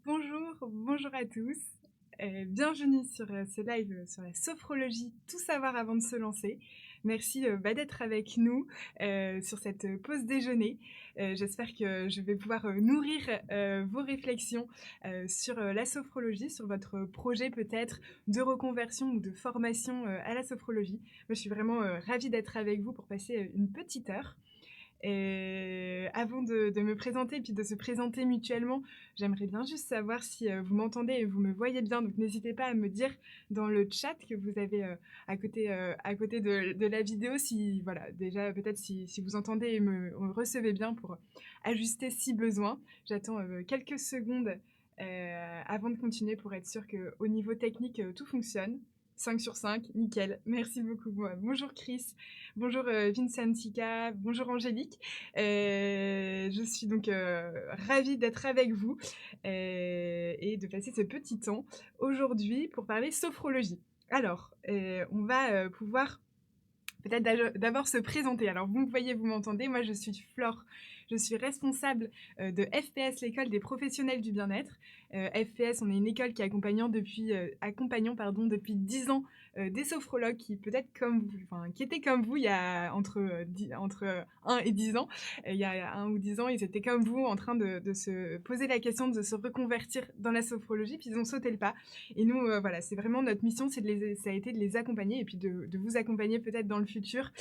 Bonjour à tous. Bienvenue sur ce live sur la sophrologie, tout savoir avant de se lancer. Merci d'être avec nous sur cette pause déjeuner. J'espère que je vais pouvoir nourrir vos réflexions sur la sophrologie, sur votre projet peut-être de reconversion ou de formation à la sophrologie. Moi, je suis vraiment ravie d'être avec vous pour passer une petite heure. Et avant de me présenter et puis de se présenter mutuellement, j'aimerais bien juste savoir si vous m'entendez et vous me voyez bien. Donc n'hésitez pas à me dire dans le chat que vous avez à côté de la vidéo, si voilà, déjà peut-être si vous entendez et me recevez bien pour ajuster si besoin. J'attends quelques secondes avant de continuer pour être sûr qu'au niveau technique tout fonctionne. 5 sur 5, nickel, merci beaucoup. Bonjour Chris, bonjour Vincentica, bonjour Angélique. Je suis donc ravie d'être avec vous et de passer ce petit temps aujourd'hui pour parler sophrologie. Alors, on va pouvoir peut-être d'abord se présenter. Alors, vous me voyez, vous m'entendez. Moi, je suis Flore. Je suis responsable de FPS, l'école des professionnels du bien-être. FPS, on est une école qui accompagnant depuis 10 ans des sophrologues qui peut-être comme vous, enfin, qui étaient comme vous il y a entre 1 et 10 ans. Il y a 1 ou 10 ans, ils étaient comme vous en train de se poser la question de se reconvertir dans la sophrologie, puis ils ont sauté le pas. Et nous, voilà, c'est vraiment notre mission, ça a été de les accompagner et puis de vous accompagner peut-être dans le futur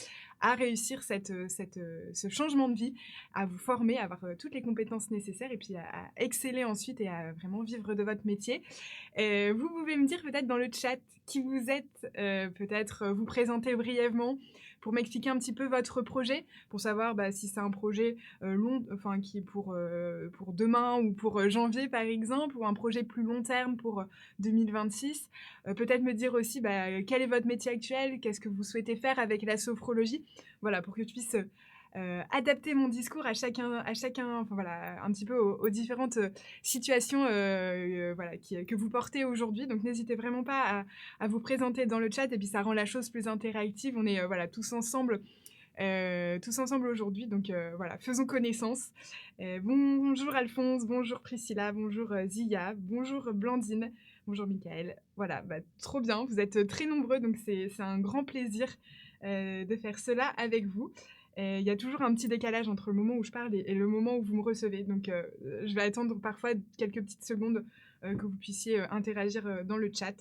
à réussir ce changement de vie, à vous former, à avoir toutes les compétences nécessaires et puis à exceller ensuite et à vraiment vivre de votre métier. Vous pouvez me dire peut-être dans le chat qui vous êtes, peut-être vous présenter brièvement pour m'expliquer un petit peu votre projet, pour savoir si c'est un projet long, enfin qui est pour demain ou pour janvier par exemple, ou un projet plus long terme pour 2026. Peut-être me dire aussi quel est votre métier actuel, qu'est-ce que vous souhaitez faire avec la sophrologie, voilà, pour que je puisse adapter mon discours à chacun, enfin voilà, un petit peu aux différentes situations voilà, que vous portez aujourd'hui. Donc n'hésitez vraiment pas à vous présenter dans le chat et puis ça rend la chose plus interactive. On est voilà, tous ensemble aujourd'hui, donc voilà, faisons connaissance. Bonjour Alphonse, bonjour Priscilla, bonjour Zia, bonjour Blandine, bonjour Michael. Voilà, trop bien, vous êtes très nombreux, donc c'est un grand plaisir de faire cela avec vous. Il y a toujours un petit décalage entre le moment où je parle et le moment où vous me recevez, donc je vais attendre parfois quelques petites secondes que vous puissiez interagir dans le chat.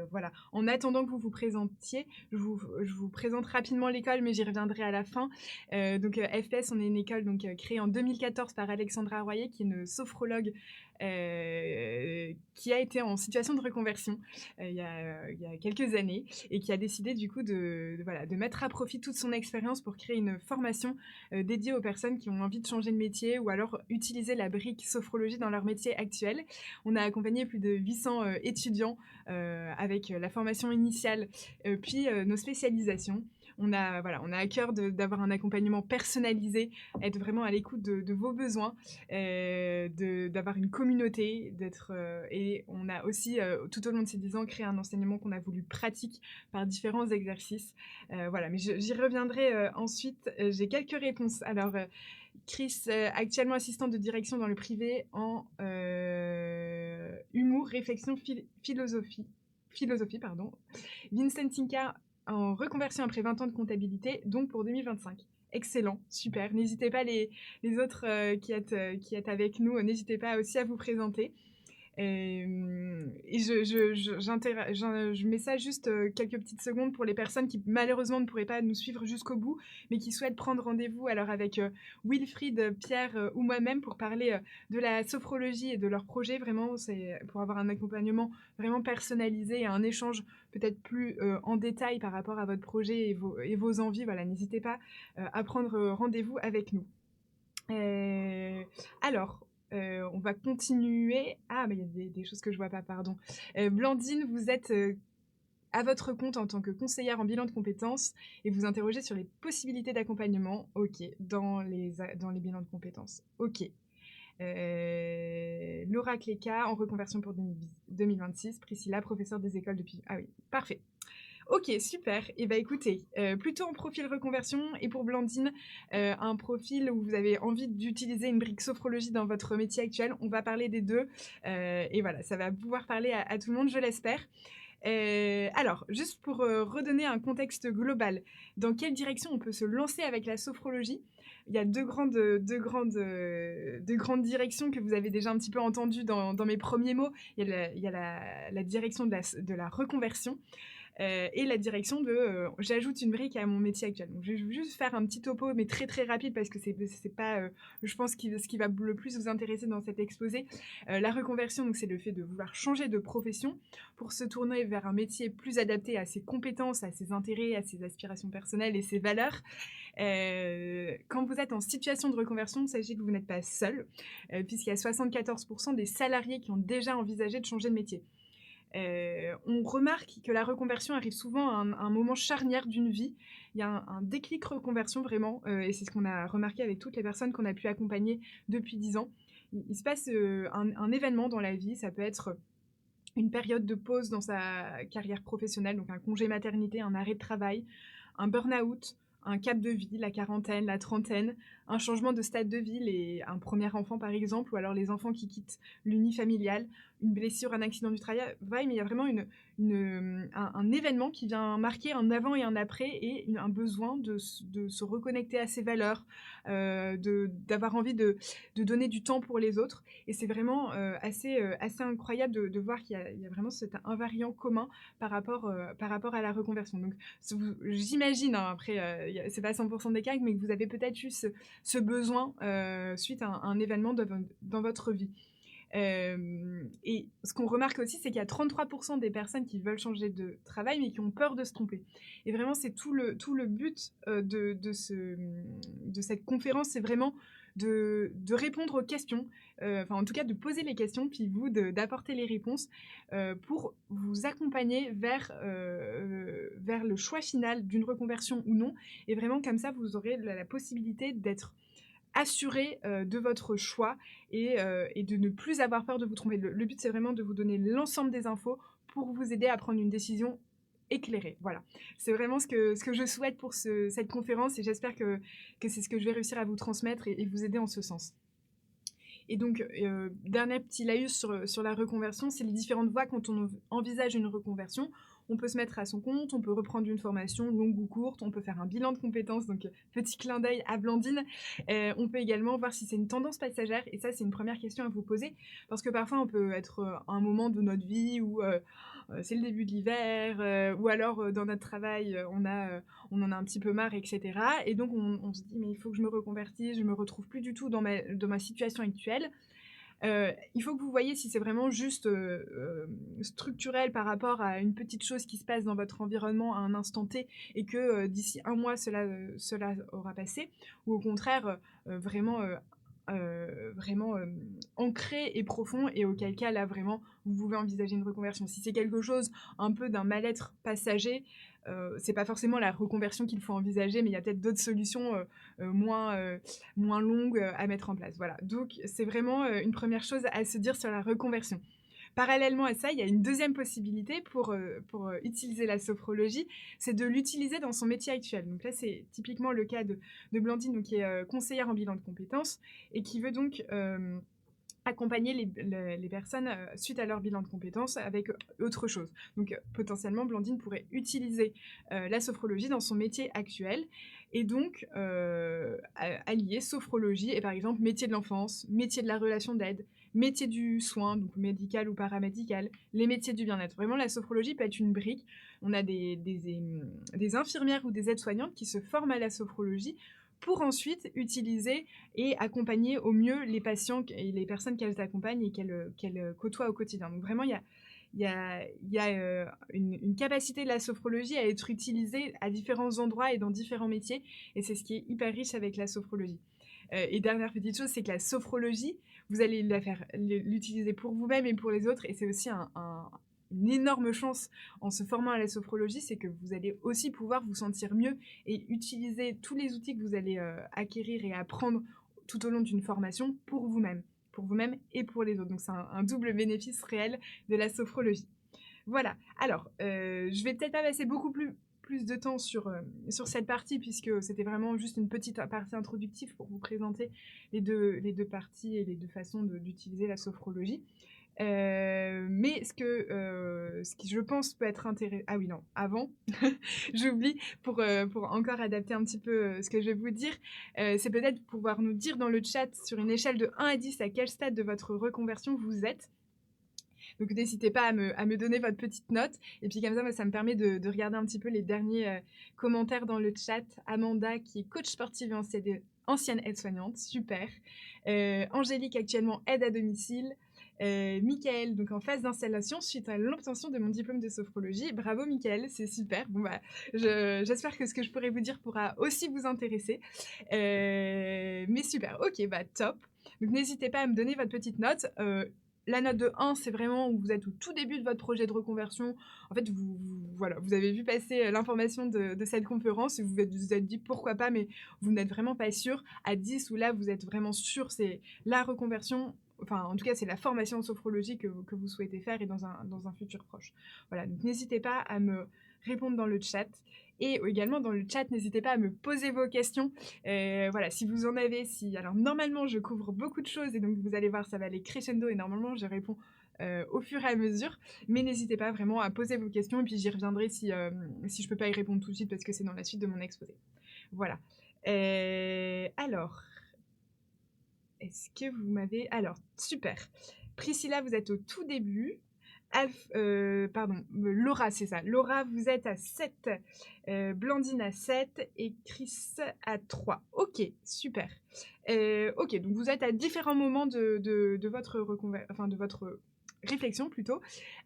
Voilà. En attendant que vous vous présentiez, je vous présente rapidement l'école, mais j'y reviendrai à la fin. Donc FPS, on est une école donc créée en 2014 par Alexandra Royer, qui est une sophrologue qui a été en situation de reconversion il y a quelques années et qui a décidé du coup de mettre à profit toute son expérience pour créer une formation dédiée aux personnes qui ont envie de changer de métier ou alors utiliser la brique sophrologie dans leur métier actuel. On a accompagné plus de 800 étudiants avec la formation initiale, puis nos spécialisations. On a à cœur d'avoir un accompagnement personnalisé, être vraiment à l'écoute de vos besoins, d'avoir une communauté, et on a aussi, tout au long de ces 10 ans, créé un enseignement qu'on a voulu pratique par différents exercices. Voilà, mais j'y reviendrai ensuite. J'ai quelques réponses. Alors, Chris, actuellement assistante de direction dans le privé en humour, réflexion, philosophie, pardon. Vincent Tinka en reconversion après 20 ans de comptabilité, donc pour 2025. Excellent, super. N'hésitez pas les autres qui êtes avec nous, n'hésitez pas aussi à vous présenter. Et je mets ça juste quelques petites secondes pour les personnes qui malheureusement ne pourraient pas nous suivre jusqu'au bout, mais qui souhaitent prendre rendez-vous alors avec Wilfried, Pierre ou moi-même pour parler de la sophrologie et de leur projet. Vraiment, c'est pour avoir un accompagnement vraiment personnalisé et un échange peut-être plus en détail par rapport à votre projet et vos envies. Voilà, n'hésitez pas à prendre rendez-vous avec nous. Alors, on va continuer. Ah, mais il y a des choses que je vois pas, pardon. Blandine, vous êtes à votre compte en tant que conseillère en bilan de compétences et vous interrogez sur les possibilités d'accompagnement. Ok, dans les bilans de compétences. Ok. Laura Cléca en reconversion pour 2026. Priscilla, professeure des écoles depuis. Ah oui, parfait. OK, super. Et bah, écoutez, plutôt un profil reconversion et pour Blandine, un profil où vous avez envie d'utiliser une brique sophrologie dans votre métier actuel. On va parler des 2, et voilà, ça va pouvoir parler à tout le monde, je l'espère. Alors, juste pour, redonner un contexte global, dans quelle direction on peut se lancer avec la sophrologie? Il y a 2 grandes directions que vous avez déjà un petit peu entendues dans mes premiers mots. Il y a la direction de la reconversion, et la direction de, j'ajoute une brique à mon métier actuel. Donc je vais juste faire un petit topo, mais très, très rapide parce que c'est pas, je pense ce qui va le plus vous intéresser dans cet exposé. La reconversion, donc c'est le fait de vouloir changer de profession pour se tourner vers un métier plus adapté à ses compétences, à ses intérêts, à ses aspirations personnelles et ses valeurs. Quand vous êtes en situation de reconversion, sachez que vous n'êtes pas seul, puisqu'il y a 74 des salariés qui ont déjà envisagé de changer de métier. On remarque que la reconversion arrive souvent à un moment charnière d'une vie. Il y a un déclic reconversion vraiment, et c'est ce qu'on a remarqué avec toutes les personnes qu'on a pu accompagner depuis 10 ans. Il se passe, un événement dans la vie, ça peut être une période de pause dans sa carrière professionnelle, donc un congé maternité, un arrêt de travail, un burn-out, un cap de vie, la quarantaine, la trentaine, un changement de stade de vie, un premier enfant par exemple, ou alors les enfants qui quittent l'unifamilial, une blessure, un accident du travail, mais il y a vraiment un événement qui vient marquer un avant et un après et un besoin de se reconnecter à ses valeurs, d'avoir envie de donner du temps pour les autres. Et c'est vraiment assez incroyable de voir qu'il y a vraiment cet invariant commun par rapport à la reconversion. Donc, j'imagine, hein, après, c'est pas 100% des cas, mais que vous avez peut-être eu ce besoin suite à un événement dans votre vie. Et ce qu'on remarque aussi, c'est qu'il y a 33% des personnes qui veulent changer de travail, mais qui ont peur de se tromper. Et vraiment, c'est tout le but de cette conférence, c'est vraiment de répondre aux questions, enfin en tout cas de poser les questions, puis vous d'apporter les réponses pour vous accompagner vers le choix final d'une reconversion ou non. Et vraiment, comme ça, vous aurez la possibilité d'être assuré de votre choix et de ne plus avoir peur de vous tromper. Le but, c'est vraiment de vous donner l'ensemble des infos pour vous aider à prendre une décision éclairée. Voilà. C'est vraiment ce que je souhaite pour cette conférence et j'espère que c'est ce que je vais réussir à vous transmettre et vous aider en ce sens. Et donc, dernier petit laïus sur la reconversion, c'est les différentes voies quand on envisage une reconversion. On peut se mettre à son compte, on peut reprendre une formation longue ou courte, on peut faire un bilan de compétences, donc petit clin d'œil à Blandine. On peut également voir si c'est une tendance passagère, et ça c'est une première question à vous poser, parce que parfois on peut être à un moment de notre vie où c'est le début de l'hiver, ou alors dans notre travail on en a un petit peu marre, etc. Et donc on se dit mais il faut que je me reconvertisse, je me retrouve plus du tout dans ma situation actuelle. Il faut que vous voyez si c'est vraiment juste structurel par rapport à une petite chose qui se passe dans votre environnement à un instant T et que d'ici un mois cela aura passé, ou au contraire vraiment ancré et profond, et auquel cas là vraiment vous pouvez envisager une reconversion. Si c'est quelque chose un peu d'un mal-être passager, c'est pas forcément la reconversion qu'il faut envisager, mais il y a peut-être d'autres solutions moins longues à mettre en place. Voilà, donc c'est vraiment une première chose à se dire sur la reconversion. Parallèlement à ça, il y a une deuxième possibilité pour utiliser la sophrologie, c'est de l'utiliser dans son métier actuel. Donc là, c'est typiquement le cas de Blandine, donc, qui est conseillère en bilan de compétences et qui veut donc accompagner les personnes suite à leur bilan de compétences avec autre chose. Donc potentiellement, Blandine pourrait utiliser la sophrologie dans son métier actuel et donc allier sophrologie et par exemple métier de l'enfance, métier de la relation d'aide, métier du soin, donc médical ou paramédical, les métiers du bien-être. Vraiment, la sophrologie peut être une brique. On a des infirmières ou des aides-soignantes qui se forment à la sophrologie pour ensuite utiliser et accompagner au mieux les patients et les personnes qu'elles accompagnent et qu'elles côtoient au quotidien. Donc vraiment, il y a une capacité de la sophrologie à être utilisée à différents endroits et dans différents métiers, et c'est ce qui est hyper riche avec la sophrologie. Et dernière petite chose, c'est que la sophrologie, vous allez l'utiliser pour vous-même et pour les autres, et c'est aussi une énorme chance en se formant à la sophrologie, c'est que vous allez aussi pouvoir vous sentir mieux et utiliser tous les outils que vous allez acquérir et apprendre tout au long d'une formation pour vous-même et pour les autres. Donc c'est un double bénéfice réel de la sophrologie. Voilà. Alors, je vais peut-être pas passer beaucoup plus de temps sur cette partie puisque c'était vraiment juste une petite partie introductive pour vous présenter les deux parties et les 2 façons d'utiliser la sophrologie. Mais ce qui je pense peut être intéressant. Ah oui, non, avant, j'oublie pour encore adapter un petit peu, ce que je vais vous dire, c'est peut-être pouvoir nous dire dans le chat sur une échelle de 1 à 10 à quel stade de votre reconversion vous êtes. Donc n'hésitez pas à me donner votre petite note. Et puis comme ça, moi, ça me permet de regarder un petit peu les derniers commentaires dans le chat. Amanda, qui est coach sportive et ancienne aide-soignante, super. Angélique, actuellement aide à domicile. Michael, donc en phase d'installation suite à l'obtention de mon diplôme de sophrologie. Bravo Michael, c'est super. Bon bah, j'espère que ce que je pourrais vous dire pourra aussi vous intéresser. Mais super, ok, bah top. Donc n'hésitez pas à me donner votre petite note. La note de 1, c'est vraiment où vous êtes au tout début de votre projet de reconversion. En fait, voilà, vous avez vu passer l'information de cette conférence et vous êtes dit pourquoi pas, mais vous n'êtes vraiment pas sûr. À 10, où là, vous êtes vraiment sûr, c'est la reconversion. Enfin, en tout cas, c'est la formation en sophrologie que vous souhaitez faire et dans un futur proche. Voilà, donc n'hésitez pas à me répondre dans le chat. Et également dans le chat, n'hésitez pas à me poser vos questions. Voilà, si vous en avez, alors normalement je couvre beaucoup de choses et donc vous allez voir, ça va aller crescendo et normalement je réponds au fur et à mesure. Mais n'hésitez pas vraiment à poser vos questions et puis j'y reviendrai si je peux pas y répondre tout de suite parce que c'est dans la suite de mon exposé. Voilà. Alors, est-ce que vous m'avez... Alors, super. Priscilla, vous êtes au tout début. Laura, c'est ça. Laura, vous êtes à 7. Blandine à 7 et Chris à 3. Ok, super. Ok, donc vous êtes à différents moments de votre réflexion plutôt.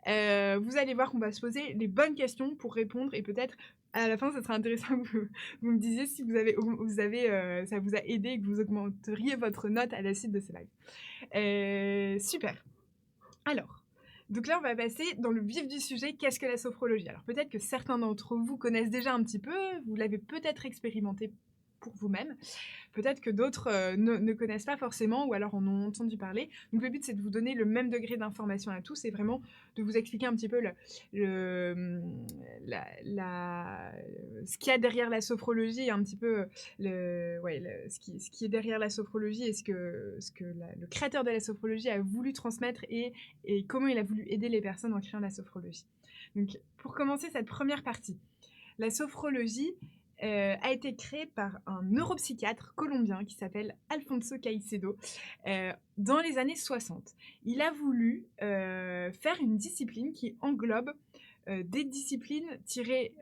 Vous allez voir qu'on va se poser les bonnes questions pour répondre et peut-être à la fin, ça sera intéressant que vous me disiez si ça vous a aidé et que vous augmenteriez votre note à la suite de ce live. Super. Alors, donc là, on va passer dans le vif du sujet. Qu'est-ce que la sophrologie? Alors, peut-être que certains d'entre vous connaissent déjà un petit peu, vous l'avez peut-être expérimenté pour vous-même. Peut-être que d'autres ne connaissent pas forcément ou alors en ont entendu parler. Donc le but, c'est de vous donner le même degré d'information à tous et vraiment de vous expliquer un petit peu ce qu'il y a derrière la sophrologie, un petit peu ce qui est derrière la sophrologie et ce que le créateur de la sophrologie a voulu transmettre et comment il a voulu aider les personnes en créant la sophrologie. Donc pour commencer cette première partie, la sophrologie a été créé par un neuropsychiatre colombien qui s'appelle Alfonso Caicedo dans les années 60. Il a voulu faire une discipline qui englobe des disciplines tirées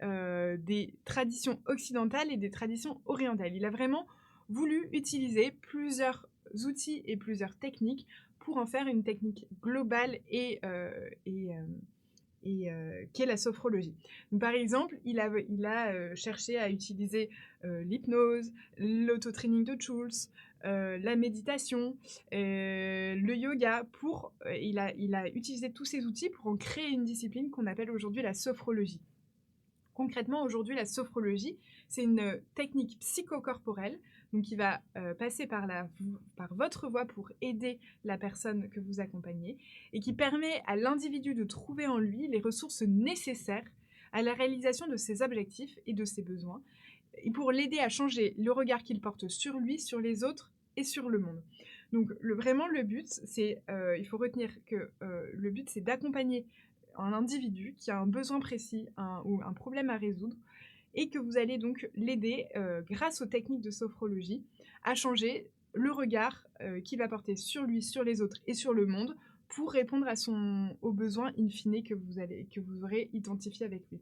des traditions occidentales et des traditions orientales. Il a vraiment voulu utiliser plusieurs outils et plusieurs techniques pour en faire une technique globale et qu'est la sophrologie. Donc, par exemple, il a cherché à utiliser l'hypnose, l'auto-training de Schulz, la méditation, le yoga. Il a utilisé tous ces outils pour en créer une discipline qu'on appelle aujourd'hui la sophrologie. Concrètement, aujourd'hui, la sophrologie, c'est une technique psychocorporelle donc qui va passer par votre voix pour aider la personne que vous accompagnez et qui permet à l'individu de trouver en lui les ressources nécessaires à la réalisation de ses objectifs et de ses besoins et pour l'aider à changer le regard qu'il porte sur lui, sur les autres et sur le monde. Donc vraiment le but, il faut retenir que le but c'est d'accompagner un individu qui a un besoin précis ou un problème à résoudre et que vous allez donc l'aider, grâce aux techniques de sophrologie, à changer le regard qu'il va porter sur lui, sur les autres et sur le monde pour répondre aux besoins in fine que vous aurez identifiés avec lui.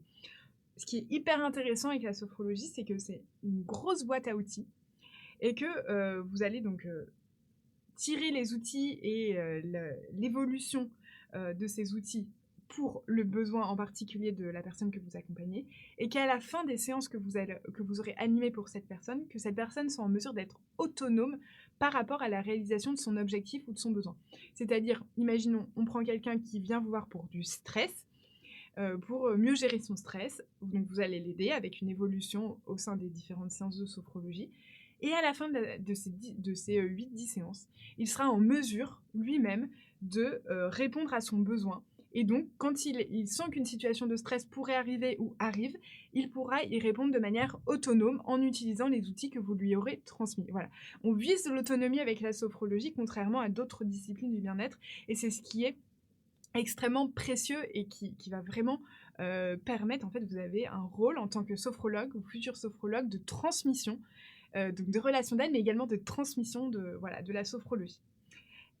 Ce qui est hyper intéressant avec la sophrologie, c'est que c'est une grosse boîte à outils et que vous allez donc tirer les outils et l'évolution de ces outils pour le besoin en particulier de la personne que vous accompagnez, et qu'à la fin des séances que vous aurez animées pour cette personne, que cette personne soit en mesure d'être autonome par rapport à la réalisation de son objectif ou de son besoin. C'est-à-dire, imaginons, on prend quelqu'un qui vient vous voir pour du stress, pour mieux gérer son stress, donc vous allez l'aider avec une évolution au sein des différentes séances de sophrologie, et à la fin de ces 8-10 séances, il sera en mesure lui-même de répondre à son besoin Et donc, quand il sent qu'une situation de stress pourrait arriver ou arrive, il pourra y répondre de manière autonome en utilisant les outils que vous lui aurez transmis. Voilà. On vise l'autonomie avec la sophrologie, contrairement à d'autres disciplines du bien-être, et c'est ce qui est extrêmement précieux et qui va vraiment permettre, en fait, vous avez un rôle en tant que sophrologue ou futur sophrologue de transmission, donc de relation d'aide, mais également de transmission de la sophrologie.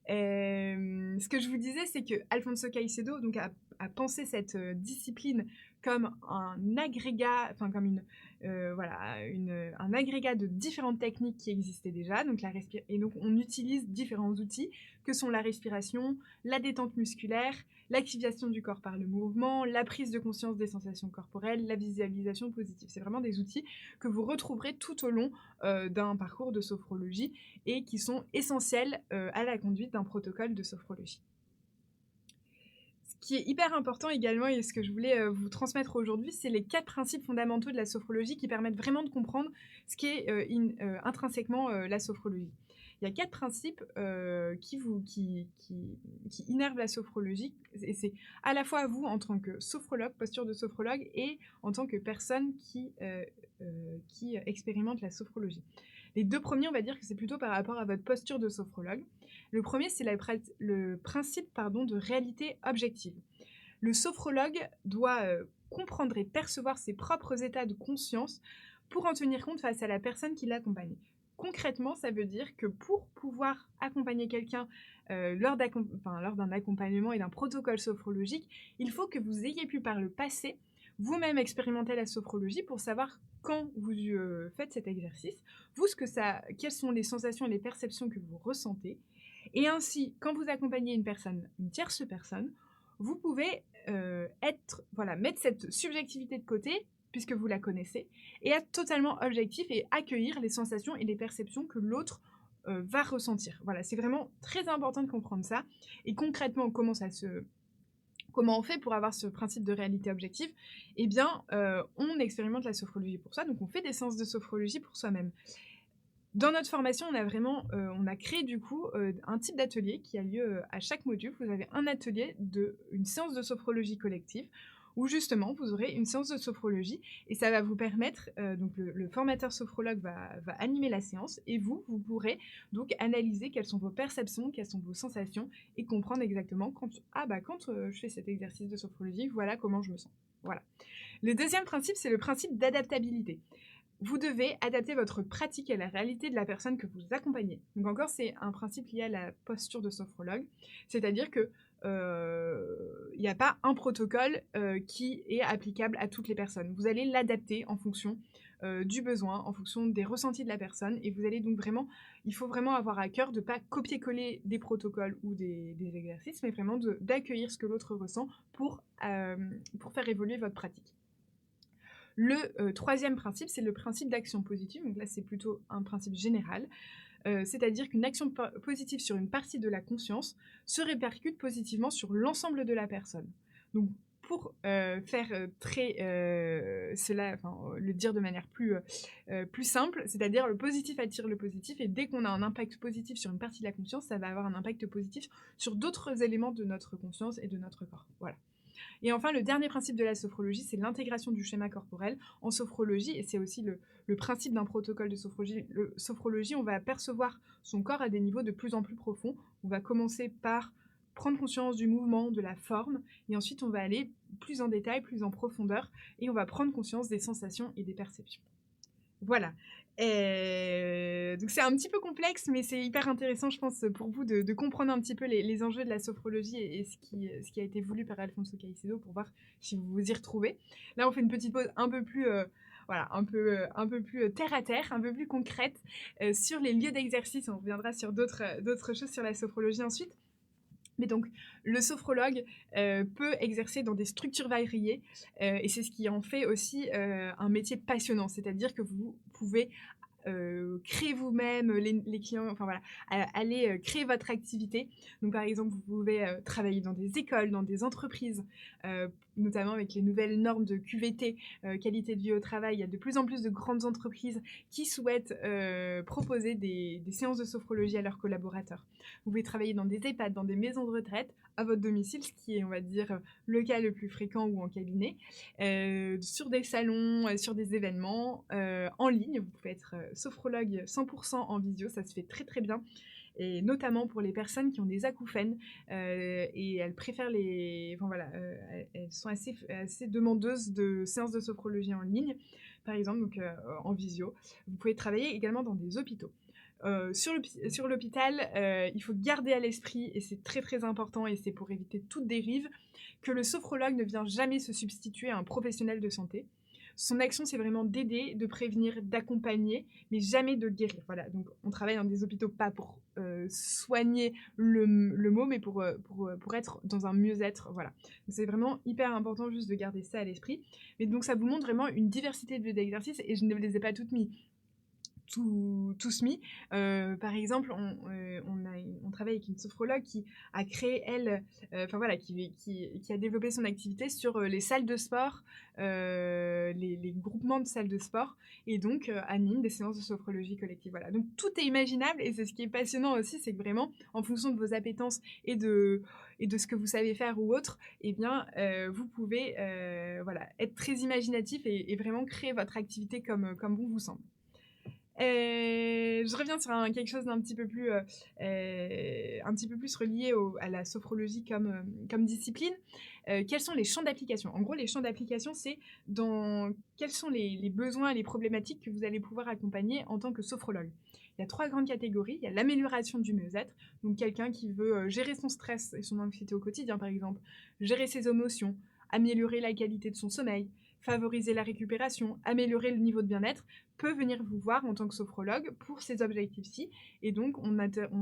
Ce que je vous disais, c'est que Alfonso Caicedo donc, a pensé cette discipline comme un agrégat, enfin comme un agrégat de différentes techniques qui existaient déjà. Donc et donc on utilise différents outils que sont la respiration, la détente musculaire, l'activation du corps par le mouvement, la prise de conscience des sensations corporelles, la visualisation positive. C'est vraiment des outils que vous retrouverez tout au long d'un parcours de sophrologie et qui sont essentiels à la conduite d'un protocole de sophrologie. Ce qui est hyper important également et ce que je voulais vous transmettre aujourd'hui, c'est les 4 principes fondamentaux de la sophrologie qui permettent vraiment de comprendre ce qu'est intrinsèquement la sophrologie. Il y a 4 principes qui innervent la sophrologie, et c'est à la fois à vous en tant que sophrologue, posture de sophrologue, et en tant que personne qui expérimente la sophrologie. Les 2 premiers, on va dire que c'est plutôt par rapport à votre posture de sophrologue. Le premier, c'est le principe de réalité objective. Le sophrologue doit comprendre et percevoir ses propres états de conscience pour en tenir compte face à la personne qui l'accompagne. Concrètement, ça veut dire que pour pouvoir accompagner quelqu'un lors d'un accompagnement et d'un protocole sophrologique, il faut que vous ayez pu par le passé vous-même expérimenter la sophrologie pour savoir quand vous faites cet exercice, quelles sont les sensations et les perceptions que vous ressentez. Et ainsi, quand vous accompagnez une tierce personne, vous pouvez mettre cette subjectivité de côté, puisque vous la connaissez, et être totalement objectif et accueillir les sensations et les perceptions que l'autre va ressentir. Voilà, c'est vraiment très important de comprendre ça. Et concrètement, comment on fait pour avoir ce principe de réalité objective? Eh bien, on expérimente la sophrologie pour ça, donc on fait des séances de sophrologie pour soi-même. Dans notre formation, on a créé du coup un type d'atelier qui a lieu à chaque module. Vous avez un atelier une séance de sophrologie collective où justement vous aurez une séance de sophrologie et ça va vous permettre, donc le formateur sophrologue va animer la séance et vous pourrez donc analyser quelles sont vos perceptions, quelles sont vos sensations et comprendre exactement quand je fais cet exercice de sophrologie, voilà comment je me sens. Voilà. Le deuxième principe, c'est le principe d'adaptabilité. Vous devez adapter votre pratique à la réalité de la personne que vous accompagnez. Donc encore, c'est un principe lié à la posture de sophrologue, c'est-à-dire que il n'y a pas un protocole qui est applicable à toutes les personnes. Vous allez l'adapter en fonction du besoin, en fonction des ressentis de la personne, et vous allez donc il faut vraiment avoir à cœur de ne pas copier-coller des protocoles ou des exercices, mais vraiment d'accueillir ce que l'autre ressent pour faire évoluer votre pratique. Le troisième principe, c'est le principe d'action positive. Donc là, c'est plutôt un principe général. C'est-à-dire qu'une action positive sur une partie de la conscience se répercute positivement sur l'ensemble de la personne. Donc, pour le dire de manière plus simple, c'est-à-dire le positif attire le positif, et dès qu'on a un impact positif sur une partie de la conscience, ça va avoir un impact positif sur d'autres éléments de notre conscience et de notre corps. Voilà. Et enfin, le dernier principe de la sophrologie, c'est l'intégration du schéma corporel en sophrologie, et c'est aussi le principe d'un protocole de sophrologie. On va percevoir son corps à des niveaux de plus en plus profonds. On va commencer par prendre conscience du mouvement, de la forme, et ensuite on va aller plus en détail, plus en profondeur, et on va prendre conscience des sensations et des perceptions. Voilà. Donc c'est un petit peu complexe, mais c'est hyper intéressant, je pense, pour vous de comprendre un petit peu les enjeux de la sophrologie et ce qui a été voulu par Alfonso Caicedo pour voir si vous vous y retrouvez. Là, on fait une petite pause un peu plus, un peu plus terre à terre, un peu plus concrète sur les lieux d'exercice. On reviendra sur d'autres choses sur la sophrologie ensuite. Mais donc, le sophrologue peut exercer dans des structures variées et c'est ce qui en fait aussi un métier passionnant, c'est-à-dire que vous pouvez créer vous-même les clients, aller créer votre activité. Donc par exemple, vous pouvez travailler dans des écoles, dans des entreprises, notamment avec les nouvelles normes de QVT, qualité de vie au travail. Il y a de plus en plus de grandes entreprises qui souhaitent proposer des séances de sophrologie à leurs collaborateurs. Vous pouvez travailler dans des EHPAD, dans des maisons de retraite, à votre domicile, ce qui est, on va dire, le cas le plus fréquent ou en cabinet, sur des salons, sur des événements, en ligne. Vous pouvez être, sophrologue 100 en visio, ça se fait très, très bien et notamment pour les personnes qui ont des acouphènes, et elles préfèrent les enfin voilà, elles sont assez demandeuses de séances de sophrologie en ligne, par exemple, donc en visio. Vous pouvez travailler également dans des hôpitaux. Sur l'hôpital, il faut garder à l'esprit, et c'est très, très important et c'est pour éviter toute dérive, que le sophrologue ne vient jamais se substituer à un professionnel de santé. Son action, c'est vraiment d'aider, de prévenir, d'accompagner, mais jamais de guérir. Voilà, donc on travaille dans des hôpitaux pas pour soigner le mot, mais pour être dans un mieux-être. Voilà. Donc c'est vraiment hyper important juste de garder ça à l'esprit. Mais donc ça vous montre vraiment une diversité d'exercices, et je ne les ai pas toutes mis tous mis. Par exemple, on travaille avec une sophrologue qui a créé, elle, enfin voilà, qui a développé son activité sur les salles de sport, les groupements de salles de sport, et donc anime des séances de sophrologie collective. Voilà. Donc tout est imaginable, et c'est ce qui est passionnant aussi, c'est que vraiment, en fonction de vos appétences et de ce que vous savez faire ou autre, eh bien, vous pouvez voilà, être très imaginatif et vraiment créer votre activité comme bon vous semble. Je reviens sur quelque chose d'un petit peu plus, un petit peu plus relié à la sophrologie comme discipline. Quels sont les champs d'application? En gros, les champs d'application, c'est quels sont les besoins et les problématiques que vous allez pouvoir accompagner en tant que sophrologue. Il y a 3 grandes catégories. Il y a l'amélioration du mieux-être, donc quelqu'un qui veut gérer son stress et son anxiété au quotidien, par exemple, gérer ses émotions, améliorer la qualité de son sommeil, favoriser la récupération, améliorer le niveau de bien-être, peut venir vous voir en tant que sophrologue pour ces objectifs-ci, et donc on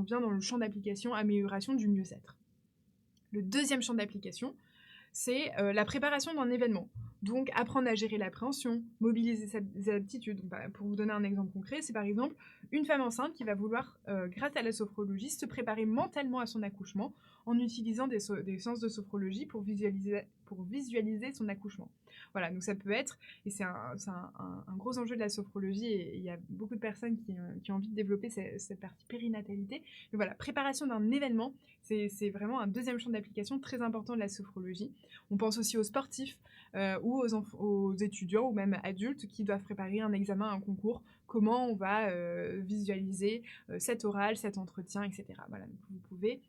vient dans le champ d'application amélioration du mieux-être. Le deuxième champ d'application, c'est la préparation d'un événement. Donc apprendre à gérer l'appréhension, mobiliser ses aptitudes. Donc, pour vous donner un exemple concret, c'est par exemple une femme enceinte qui va vouloir, grâce à la sophrologie, se préparer mentalement à son accouchement en utilisant des séances de sophrologie pour visualiser son accouchement. Voilà, donc ça peut être, et c'est un gros enjeu de la sophrologie, et il y a beaucoup de personnes qui ont envie de développer cette partie périnatalité. Mais voilà, préparation d'un événement, c'est vraiment un deuxième champ d'application très important de la sophrologie. On pense aussi aux sportifs, ou aux étudiants ou même adultes qui doivent préparer un examen, un concours. Comment on va visualiser cet oral, cet entretien, etc. Voilà, donc vous pouvez,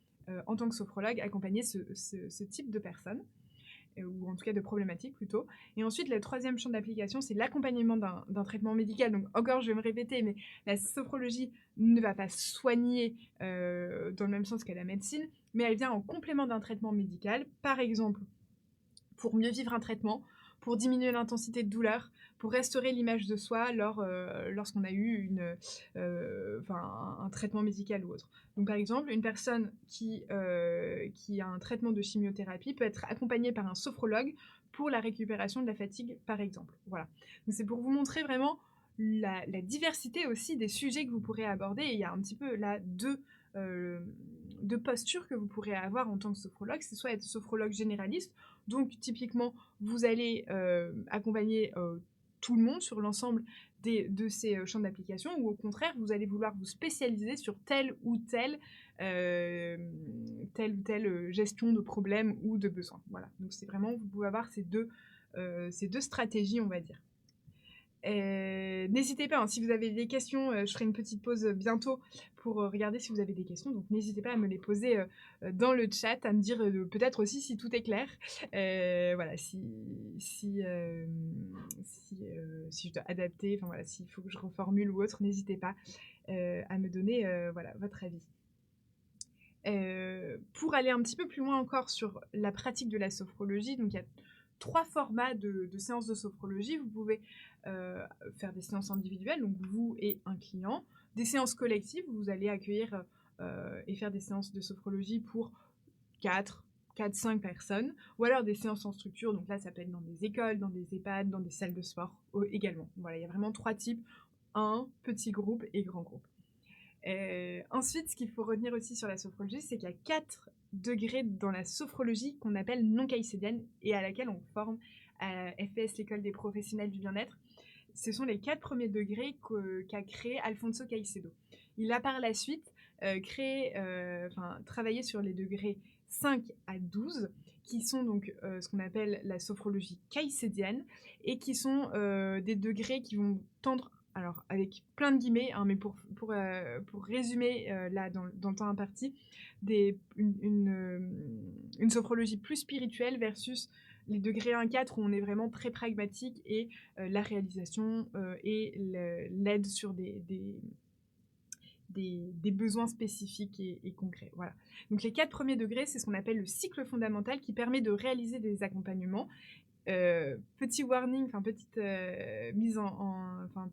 en tant que sophrologue, accompagner ce type de personnes, ou en tout cas de problématiques plutôt. Et ensuite, le troisième champ d'application, c'est l'accompagnement d'un traitement médical. Donc encore, je vais me répéter, mais la sophrologie ne va pas soigner dans le même sens que la médecine, mais elle vient en complément d'un traitement médical. Par exemple, pour mieux vivre un traitement, pour diminuer l'intensité de douleur, pour restaurer l'image de soi lorsqu'on a eu un traitement médical ou autre. Donc par exemple, une personne qui a un traitement de chimiothérapie peut être accompagnée par un sophrologue pour la récupération de la fatigue, par exemple. Voilà. Donc c'est pour vous montrer vraiment la diversité aussi des sujets que vous pourrez aborder. Et il y a un petit peu là deux postures que vous pourrez avoir en tant que sophrologue. C'est soit être sophrologue généraliste, donc typiquement vous allez accompagner tout le monde sur l'ensemble de ces champs d'application, ou au contraire vous allez vouloir vous spécialiser sur telle ou telle gestion de problèmes ou de besoins. Voilà, donc c'est vraiment, vous pouvez avoir ces deux stratégies, on va dire. N'hésitez pas, hein, si vous avez des questions, je ferai une petite pause bientôt pour regarder si vous avez des questions, donc n'hésitez pas à me les poser dans le chat, à me dire peut-être aussi si tout est clair. Voilà, si je dois adapter, enfin voilà, s'il faut que je reformule ou autre, n'hésitez pas à me donner voilà, votre avis. Pour aller un petit peu plus loin encore sur la pratique de la sophrologie, donc il y a 3 formats de séances de sophrologie. Vous pouvez faire des séances individuelles, donc vous et un client, des séances collectives, où vous allez accueillir et faire des séances de sophrologie pour 4-5 personnes, ou alors des séances en structure, donc là ça peut être dans des écoles, dans des EHPAD, dans des salles de sport également. Voilà, il y a vraiment 3 types, un petit groupe et grand groupe. Ensuite, ce qu'il faut retenir aussi sur la sophrologie, c'est qu'il y a 4 degrés dans la sophrologie qu'on appelle non caïcédienne, et à laquelle on forme à FPS, l'école des professionnels du bien-être. Ce sont les 4 premiers degrés qu'a créé Alfonso Caicedo. Il a par la suite travaillé sur les degrés 5 à 12, qui sont donc ce qu'on appelle la sophrologie caïcédienne, et qui sont des degrés qui vont tendre, alors avec plein de guillemets, hein, mais pour résumer là dans le temps imparti, une sophrologie plus spirituelle versus les degrés 1-4 où on est vraiment très pragmatique et la réalisation et l'aide sur des besoins spécifiques et concrets. Voilà. Donc les 4 premiers degrés, c'est ce qu'on appelle le cycle fondamental qui permet de réaliser des accompagnements. Petit warning, petite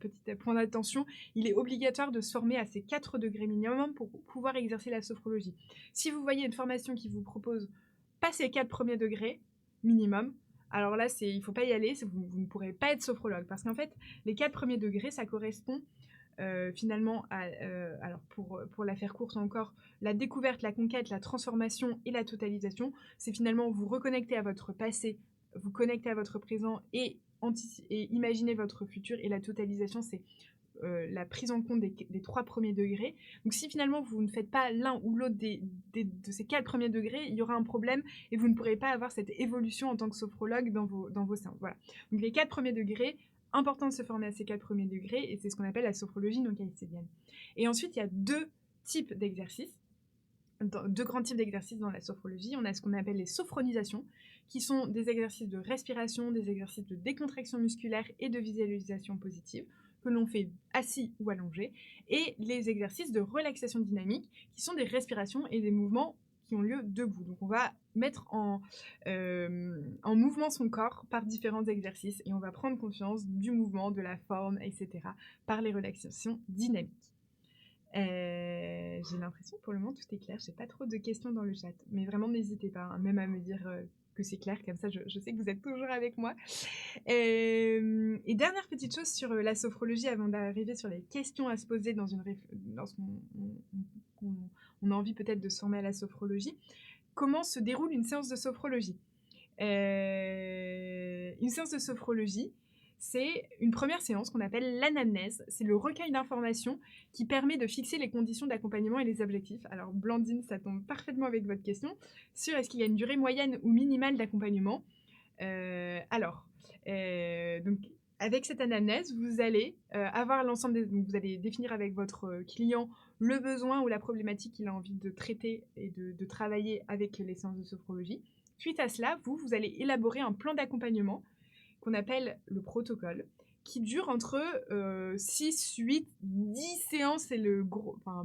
petit point d'attention, il est obligatoire de se former à ces 4 degrés minimum pour pouvoir exercer la sophrologie. Si vous voyez une formation qui vous propose pas ces 4 premiers degrés minimum, alors là, il ne faut pas y aller, vous ne pourrez pas être sophrologue. Parce qu'en fait, les 4 premiers degrés, ça correspond finalement alors pour la faire courte encore, la découverte, la conquête, la transformation et la totalisation. C'est finalement vous reconnecter à votre passé, vous connecter à votre présent et imaginer votre futur. Et la totalisation, c'est la prise en compte des 3 premiers degrés. Donc si finalement vous ne faites pas l'un ou l'autre de ces 4 premiers degrés, il y aura un problème et vous ne pourrez pas avoir cette évolution en tant que sophrologue dans vos séances. Voilà. Donc les 4 premiers degrés, important de se former à ces 4 premiers degrés, et c'est ce qu'on appelle la sophrologie non caïcédienne. Et ensuite, il y a 2 types d'exercices, 2 grands types d'exercices dans la sophrologie. On a ce qu'on appelle les sophronisations, qui sont des exercices de respiration, des exercices de décontraction musculaire et de visualisation positive, que l'on fait assis ou allongé, et les exercices de relaxation dynamique, qui sont des respirations et des mouvements qui ont lieu debout. Donc on va mettre en mouvement son corps par différents exercices, et on va prendre conscience du mouvement, de la forme, etc. par les relaxations dynamiques. J'ai l'impression pour le moment tout est clair, j'ai pas trop de questions dans le chat, mais vraiment n'hésitez pas, hein, même à me dire que c'est clair, comme ça je sais que vous êtes toujours avec moi. Et dernière petite chose sur la sophrologie avant d'arriver sur les questions à se poser lorsqu'on a envie peut-être de se former à la sophrologie. Comment se déroule une séance de sophrologie ? Une séance de sophrologie, c'est une première séance qu'on appelle l'anamnèse. C'est le recueil d'informations qui permet de fixer les conditions d'accompagnement et les objectifs. Alors, Blandine, ça tombe parfaitement avec votre question sur est-ce qu'il y a une durée moyenne ou minimale d'accompagnement. Donc, avec cette anamnèse, vous allez avoir l'ensemble donc vous allez définir avec votre client le besoin ou la problématique qu'il a envie de traiter et de travailler avec les séances de sophrologie. Suite à cela, vous allez élaborer un plan d'accompagnement qu'on appelle le protocole, qui dure entre 6, 8, 10 séances, c'est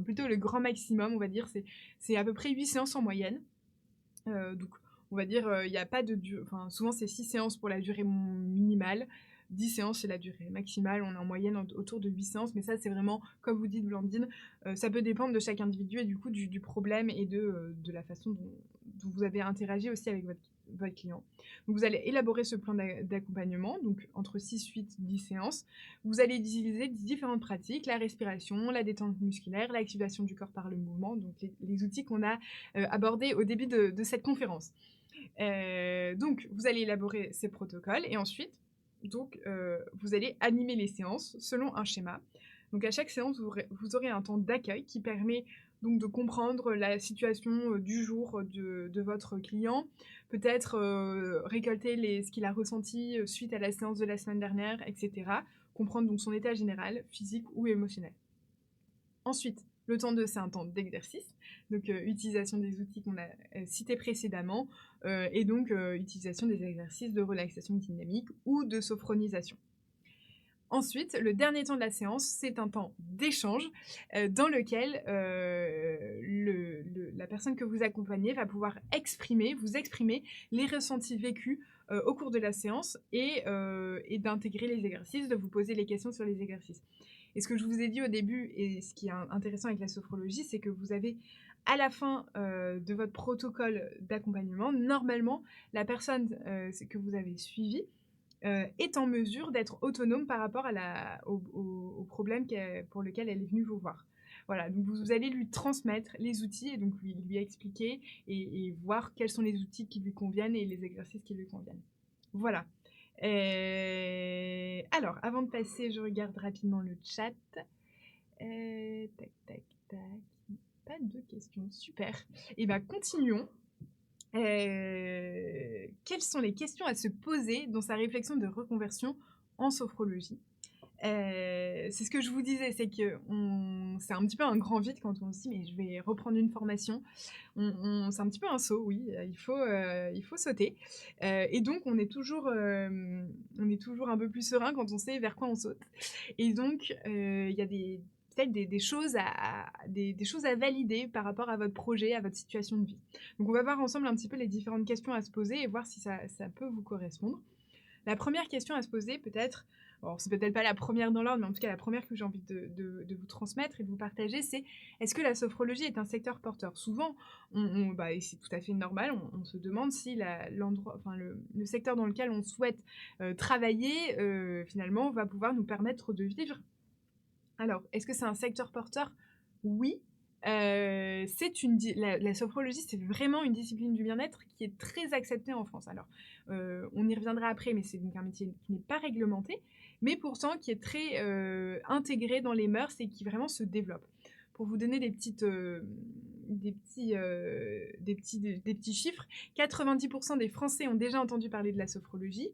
plutôt le grand maximum, on va dire, c'est à peu près 8 séances en moyenne. Donc, on va dire, il n'y a pas de durée, souvent c'est 6 séances pour la durée minimale, 10 séances c'est la durée maximale, on est en moyenne autour de 8 séances, mais ça c'est vraiment, comme vous dites Blandine, ça peut dépendre de chaque individu et du coup du problème et de la façon dont vous avez interagi aussi avec votre client. Donc vous allez élaborer ce plan d'accompagnement, donc entre 6, 8, 10 séances. Vous allez utiliser différentes pratiques, la respiration, la détente musculaire, l'activation du corps par le mouvement, donc les outils qu'on a abordés au début de cette conférence. Donc vous allez élaborer ces protocoles et ensuite donc, vous allez animer les séances selon un schéma. Donc à chaque séance, vous aurez un temps d'accueil qui permet donc de comprendre la situation du jour de votre client, peut-être récolter ce qu'il a ressenti suite à la séance de la semaine dernière, etc. Comprendre donc son état général, physique ou émotionnel. Ensuite, le temps 2, c'est un temps d'exercice, donc utilisation des outils qu'on a cités précédemment, et donc utilisation des exercices de relaxation dynamique ou de sophronisation. Ensuite, le dernier temps de la séance, c'est un temps d'échange dans lequel la personne que vous accompagnez va pouvoir vous exprimer les ressentis vécus au cours de la séance et d'intégrer les exercices, de vous poser les questions sur les exercices. Et ce que je vous ai dit au début, et ce qui est intéressant avec la sophrologie, c'est que vous avez à la fin de votre protocole d'accompagnement, normalement, la personne que vous avez suivie est en mesure d'être autonome par rapport au problème pour lequel elle est venue vous voir. Voilà, donc vous allez lui transmettre les outils et donc lui expliquer et voir quels sont les outils qui lui conviennent et les exercices qui lui conviennent. Voilà. Alors, avant de passer, je regarde rapidement le chat. Tac, tac, tac. Pas de questions, super. Et bien, continuons. Quelles sont les questions à se poser dans sa réflexion de reconversion en sophrologie? C'est ce que je vous disais, c'est un petit peu un grand vide quand on se dit: «Mais je vais reprendre une formation». C'est un petit peu un saut, oui, il faut sauter, et donc on est toujours un peu plus serein quand on sait vers quoi on saute, et donc il y a peut-être des choses des choses à valider par rapport à votre projet, à votre situation de vie. Donc on va voir ensemble un petit peu les différentes questions à se poser et voir si ça peut vous correspondre. La première question à se poser peut-être, alors c'est peut-être pas la première dans l'ordre, mais en tout cas la première que j'ai envie de vous transmettre et de vous partager, c'est: est-ce que la sophrologie est un secteur porteur? Souvent, et c'est tout à fait normal, on se demande si l'endroit, enfin le secteur dans lequel on souhaite travailler, finalement, va pouvoir nous permettre de vivre. Alors, est-ce que c'est un secteur porteur? Oui. La sophrologie, c'est vraiment une discipline du bien-être qui est très acceptée en France. Alors, on y reviendra après, mais c'est donc un métier qui n'est pas réglementé, mais pourtant qui est très intégré dans les mœurs et qui vraiment se développe. Pour vous donner des petits chiffres, 90% des Français ont déjà entendu parler de la sophrologie.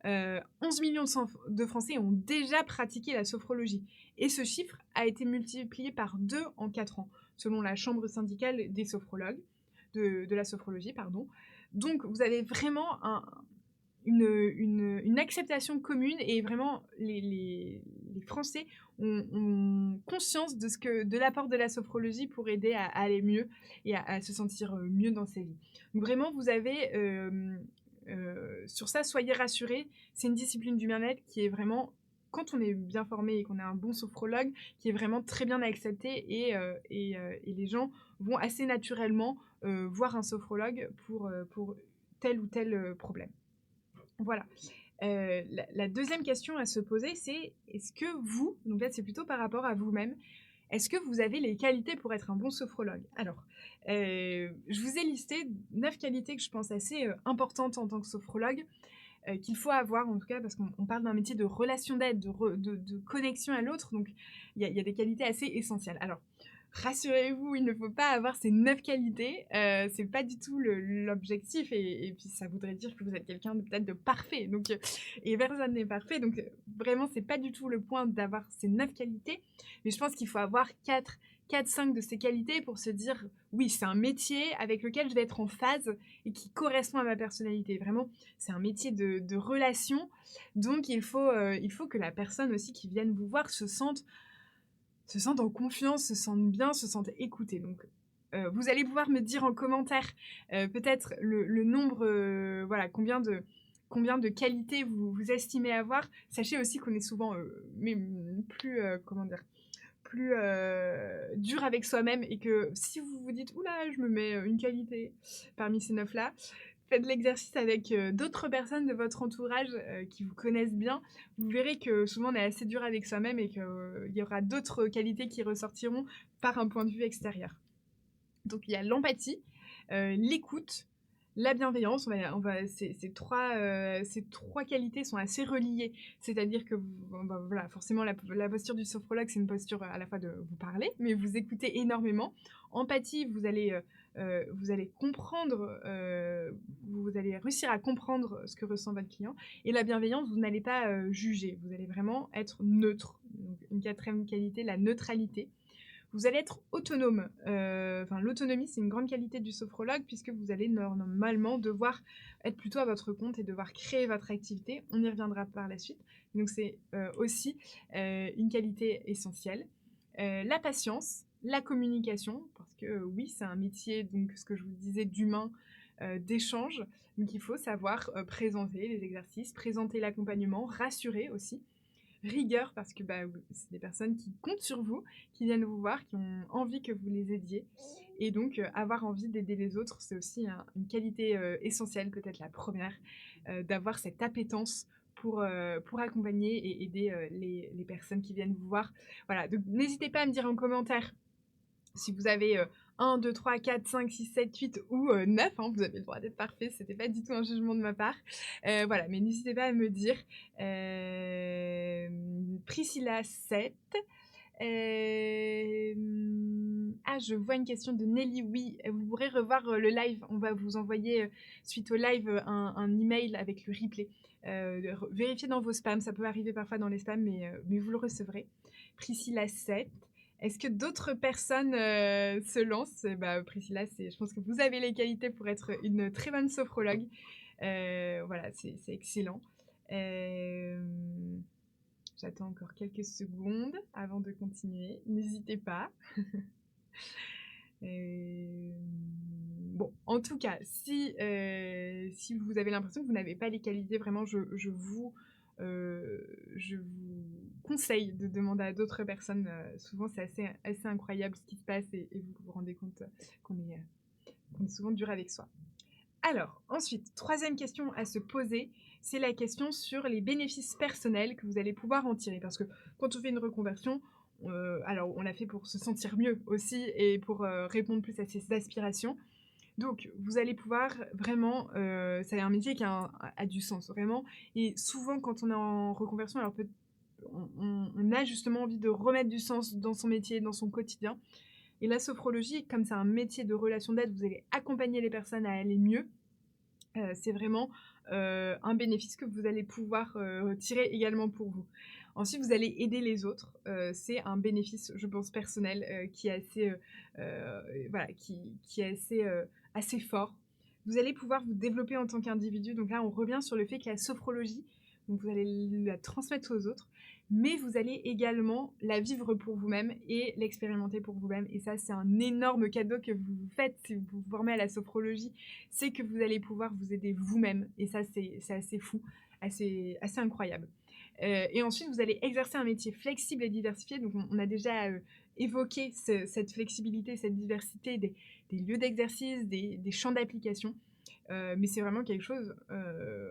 11 millions de Français ont déjà pratiqué la sophrologie. Et ce chiffre a été multiplié par 2 en 4 ans, selon la Chambre syndicale des sophrologues, de la sophrologie, pardon. Donc vous avez vraiment une acceptation commune, et vraiment les Français ont conscience de l'apport de la sophrologie pour aider à aller mieux et à se sentir mieux dans sa vie. Donc vraiment, vous avez sur ça, soyez rassurés, c'est une discipline du bien-être qui est vraiment, quand on est bien formé et qu'on a un bon sophrologue, qui est vraiment très bien accepté, et les gens vont assez naturellement voir un sophrologue pour tel ou tel problème. Voilà. La deuxième question à se poser, c'est: est-ce que vous, donc là c'est plutôt par rapport à vous-même, est-ce que vous avez les qualités pour être un bon sophrologue? Alors, je vous ai listé 9 qualités que je pense assez importantes en tant que sophrologue, qu'il faut avoir en tout cas, parce qu'on parle d'un métier de relation d'aide, de connexion à l'autre, donc il y a des qualités assez essentielles. Alors, rassurez-vous, il ne faut pas avoir ces 9 qualités, c'est pas du tout l'objectif, et puis ça voudrait dire que vous êtes quelqu'un peut-être de parfait, donc et personne n'est parfait, donc vraiment c'est pas du tout le point d'avoir ces 9 qualités, mais je pense qu'il faut avoir 4-5 de ces qualités pour se dire: oui, c'est un métier avec lequel je vais être en phase et qui correspond à ma personnalité. Vraiment, c'est un métier de relation, donc il faut que la personne aussi qui vienne vous voir se sentent en confiance, se sentent bien, se sentent écoutées. Donc, vous allez pouvoir me dire en commentaire peut-être le nombre, voilà, combien de qualités vous estimez avoir. Sachez aussi qu'on est souvent plus, comment dire, plus dur avec soi-même, et que si vous vous dites: oula, je me mets une qualité parmi ces 9 là, faites l'exercice avec d'autres personnes de votre entourage qui vous connaissent bien. Vous verrez que souvent on est assez dur avec soi-même, et qu'il y aura d'autres qualités qui ressortiront par un point de vue extérieur. Donc il y a l'empathie, l'écoute, la bienveillance. Ces trois qualités sont assez reliées. C'est-à-dire que voilà, forcément la posture du sophrologue, c'est une posture à la fois de vous parler, mais vous écoutez énormément. Empathie, vous allez comprendre, vous allez réussir à comprendre ce que ressent votre client. Et la bienveillance, vous n'allez pas juger, vous allez vraiment être neutre. Donc, une quatrième qualité, la neutralité. Vous allez être autonome. L'autonomie, c'est une grande qualité du sophrologue, puisque vous allez normalement devoir être plutôt à votre compte et devoir créer votre activité. On y reviendra par la suite. Donc c'est aussi une qualité essentielle. La patience, la communication, parce que oui, c'est un métier, donc ce que je vous disais, d'humain, d'échange. Donc il faut savoir présenter les exercices, présenter l'accompagnement, rassurer aussi. Rigueur, parce que c'est des personnes qui comptent sur vous, qui viennent vous voir, qui ont envie que vous les aidiez. Et donc, avoir envie d'aider les autres, c'est aussi une qualité essentielle, peut-être la première, d'avoir cette appétence pour accompagner et aider les personnes qui viennent vous voir. Voilà, donc n'hésitez pas à me dire en commentaire si vous avez 1, 2, 3, 4, 5, 6, 7, 8 ou 9, hein, vous avez le droit d'être parfait, c'était pas du tout un jugement de ma part. Voilà, mais n'hésitez pas à me dire. Priscilla 7, Ah, je vois une question de Nelly. Oui, vous pourrez revoir le live. On va vous envoyer, suite au live, un email avec le replay. Vérifiez dans vos spams, ça peut arriver parfois dans les spams, mais vous le recevrez. Priscilla 7. Est-ce que d'autres personnes se lancent? Bah, Priscilla, je pense que vous avez les qualités pour être une très bonne sophrologue. Voilà, c'est excellent. J'attends encore quelques secondes avant de continuer. N'hésitez pas. Bon, en tout cas, si vous avez l'impression que vous n'avez pas les qualités, vraiment, je vous conseille de demander à d'autres personnes. Souvent, c'est assez incroyable ce qui se passe et vous vous rendez compte qu'on est souvent dur avec soi. Alors, ensuite, troisième question à se poser, c'est la question sur les bénéfices personnels que vous allez pouvoir en tirer. Parce que quand on fait une reconversion, alors on l'a fait pour se sentir mieux aussi et pour répondre plus à ses aspirations. Donc, vous allez pouvoir vraiment, c'est un métier qui a du sens, vraiment. Et souvent, quand on est en reconversion, alors on a justement envie de remettre du sens dans son métier, dans son quotidien. Et la sophrologie, comme c'est un métier de relation d'aide, vous allez accompagner les personnes à aller mieux. C'est vraiment un bénéfice que vous allez pouvoir tirer également pour vous. Ensuite, vous allez aider les autres. C'est un bénéfice, je pense, personnel qui est assez, voilà, qui est assez fort. Vous allez pouvoir vous développer en tant qu'individu. Donc là, on revient sur le fait que la sophrologie, donc vous allez la transmettre aux autres, mais vous allez également la vivre pour vous-même et l'expérimenter pour vous-même. Et ça, c'est un énorme cadeau que vous faites si vous vous formez à la sophrologie, c'est que vous allez pouvoir vous aider vous-même. Et ça, c'est assez fou, assez incroyable. Et ensuite, vous allez exercer un métier flexible et diversifié. Donc, on a déjà évoqué cette flexibilité, cette diversité des lieux d'exercice, des champs d'application. Mais c'est vraiment quelque chose,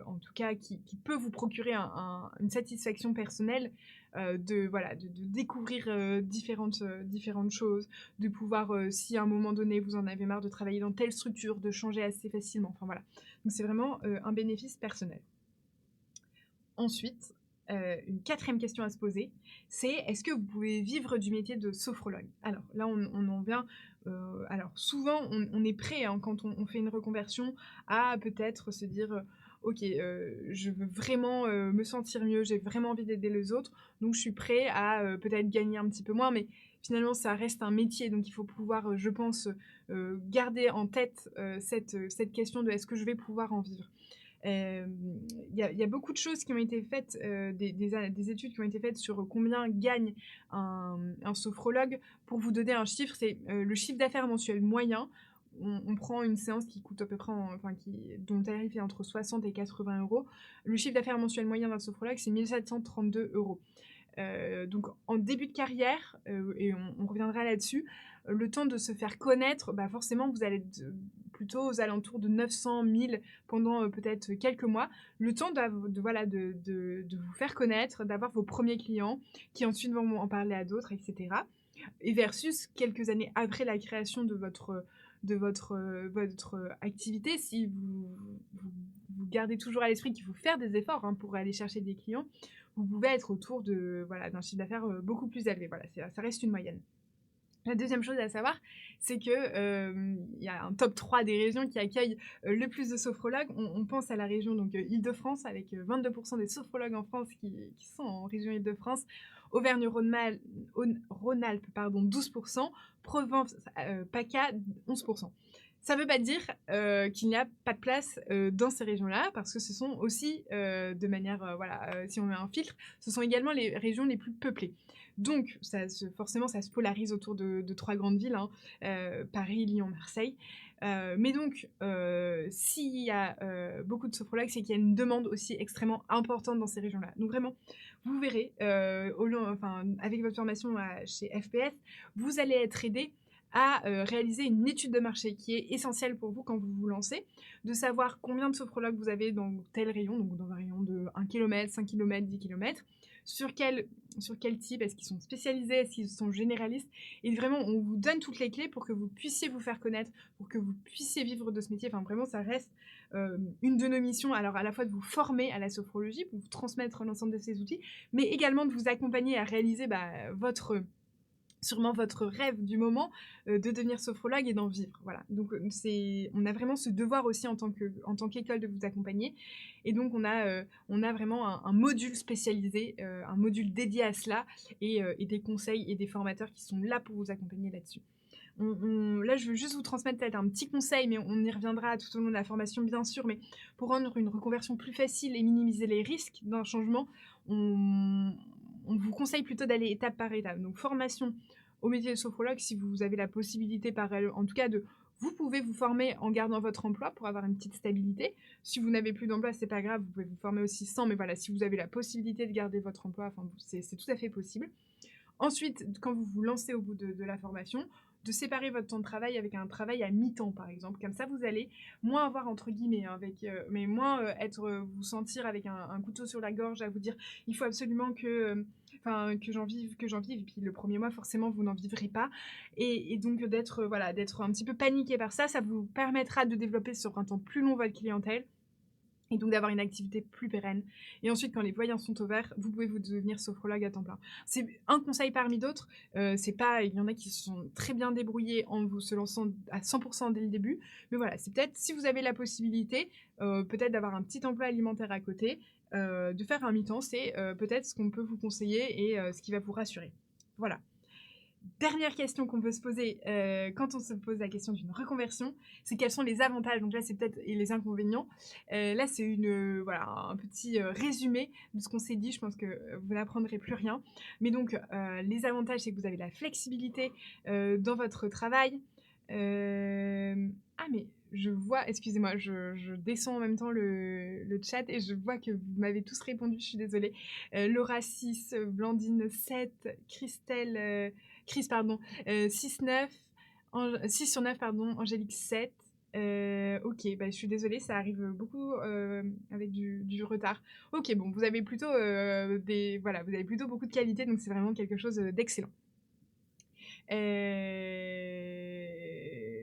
en tout cas, qui peut vous procurer une satisfaction personnelle de découvrir différentes choses, de pouvoir, si à un moment donné vous en avez marre de travailler dans telle structure, de changer assez facilement. Enfin voilà. Donc c'est vraiment un bénéfice personnel. Ensuite, une quatrième question à se poser, c'est est-ce que vous pouvez vivre du métier de sophrologue? Alors là, on en vient. Alors souvent, on est prêt hein, quand on fait une reconversion à peut-être se dire ok, je veux vraiment me sentir mieux, j'ai vraiment envie d'aider les autres, donc je suis prêt à peut-être gagner un petit peu moins, mais finalement ça reste un métier, donc il faut pouvoir, je pense, garder en tête cette question de est-ce que je vais pouvoir en vivre. Il y a beaucoup de choses qui ont été faites, des études qui ont été faites sur combien gagne un sophrologue. Pour vous donner un chiffre, c'est le chiffre d'affaires mensuel moyen. On prend une séance qui coûte à peu près, dont le tarif est entre 60 et 80 euros. Le chiffre d'affaires mensuel moyen d'un sophrologue, c'est 1732 euros. Donc en début de carrière, et on reviendra là-dessus, le temps de se faire connaître, bah forcément vous allez être plutôt aux alentours de 900 000 pendant peut-être quelques mois, le temps de vous faire connaître, d'avoir vos premiers clients qui ensuite vont en parler à d'autres, etc. Et versus quelques années après la création de votre activité, si vous gardez toujours à l'esprit qu'il faut faire des efforts hein, pour aller chercher des clients, vous pouvez être autour d'un chiffre d'affaires beaucoup plus élevé. Voilà, ça reste une moyenne. La deuxième chose à savoir, c'est que y a un top 3 des régions qui accueillent le plus de sophrologues. On pense à la région donc Île-de-France avec 22% des sophrologues en France qui sont en région Île-de-France, Auvergne-Rhône-Alpes, pardon, 12%, Provence, PACA, 11%. Ça ne veut pas dire qu'il n'y a pas de place dans ces régions-là, parce que ce sont aussi, de manière, si on met un filtre, ce sont également les régions les plus peuplées. Donc, forcément, ça se polarise autour de 3 grandes villes, hein, Paris, Lyon, Marseille. Mais donc, s'il y a beaucoup de sophrologues, c'est qu'il y a une demande aussi extrêmement importante dans ces régions-là. Donc vraiment, vous verrez, avec votre formation chez FPS, vous allez être aidé à réaliser une étude de marché qui est essentielle pour vous quand vous vous lancez, de savoir combien de sophrologues vous avez dans tel rayon, donc dans un rayon de 1 km, 5 km, 10 km, sur quel type, est-ce qu'ils sont spécialisés, est-ce qu'ils sont généralistes, et vraiment on vous donne toutes les clés pour que vous puissiez vous faire connaître, pour que vous puissiez vivre de ce métier. Enfin vraiment ça reste une de nos missions, alors à la fois de vous former à la sophrologie, pour vous transmettre l'ensemble de ces outils, mais également de vous accompagner à réaliser votre sûrement votre rêve du moment, de devenir sophrologue et d'en vivre, voilà. Donc, on a vraiment ce devoir aussi en tant qu'école de vous accompagner et donc on a vraiment un module spécialisé, un module dédié à cela et des conseils et des formateurs qui sont là pour vous accompagner là-dessus. Là, je veux juste vous transmettre peut-être un petit conseil, mais on y reviendra tout au long de la formation, bien sûr. Mais pour rendre une reconversion plus facile et minimiser les risques d'un changement, on, on vous conseille plutôt d'aller étape par étape. Donc, formation au métier de sophrologue, si vous avez la possibilité, en tout cas, vous pouvez vous former en gardant votre emploi pour avoir une petite stabilité. Si vous n'avez plus d'emploi, c'est pas grave, vous pouvez vous former aussi sans. Mais voilà, si vous avez la possibilité de garder votre emploi, enfin, c'est tout à fait possible. Ensuite, quand vous vous lancez au bout de la formation, de séparer votre temps de travail avec un travail à mi-temps, par exemple. Comme ça, vous allez moins avoir, entre guillemets, mais moins vous sentir avec un couteau sur la gorge à vous dire il faut absolument que j'en vive. Et puis le premier mois, forcément, vous n'en vivrez pas. Et donc, d'être un petit peu paniqué par ça, ça vous permettra de développer sur un temps plus long votre clientèle et donc d'avoir une activité plus pérenne. Et ensuite, quand les voyants sont au vert, vous pouvez vous devenir sophrologue à temps plein. C'est un conseil parmi d'autres. Il y en a qui se sont très bien débrouillés en vous se lançant à 100% dès le début. Mais voilà, c'est peut-être, si vous avez la possibilité, peut-être d'avoir un petit emploi alimentaire à côté, de faire un mi-temps, c'est peut-être ce qu'on peut vous conseiller et ce qui va vous rassurer. Voilà. Dernière question qu'on peut se poser quand on se pose la question d'une reconversion, c'est quels sont les avantages. Donc là, c'est peut-être et les inconvénients. Là, c'est voilà, un petit résumé de ce qu'on s'est dit. Je pense que vous n'apprendrez plus rien. Mais donc, les avantages, c'est que vous avez la flexibilité dans votre travail. Ah, mais je vois, excusez-moi, je descends en même temps le chat et je vois que vous m'avez tous répondu, je suis désolée. Laura 6, Blandine 7, Chris, pardon, 6-9, 6 sur 9, pardon, Angélique 7. Ok, bah, je suis désolée, ça arrive beaucoup avec du retard. Ok, bon, vous avez plutôt voilà, vous avez plutôt beaucoup de qualité, donc c'est vraiment quelque chose d'excellent.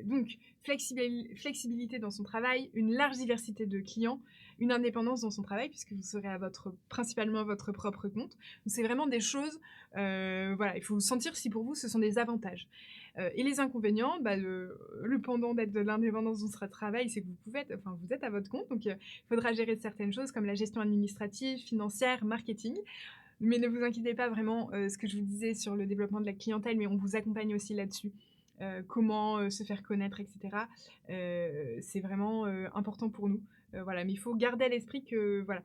Donc, flexibilité dans son travail, une large diversité de clients, une indépendance dans son travail, puisque vous serez principalement à votre propre compte. Donc, c'est vraiment des choses, voilà, il faut sentir si pour vous ce sont des avantages. Et les inconvénients, bah, le pendant d'être de l'indépendance dans son travail, c'est que vous êtes à votre compte, donc il faudra gérer certaines choses comme la gestion administrative, financière, marketing. Mais ne vous inquiétez pas, vraiment, ce que je vous disais sur le développement de la clientèle, mais on vous accompagne aussi là-dessus. Comment se faire connaître, etc. C'est vraiment important pour nous. Voilà, mais il faut garder à l'esprit que voilà,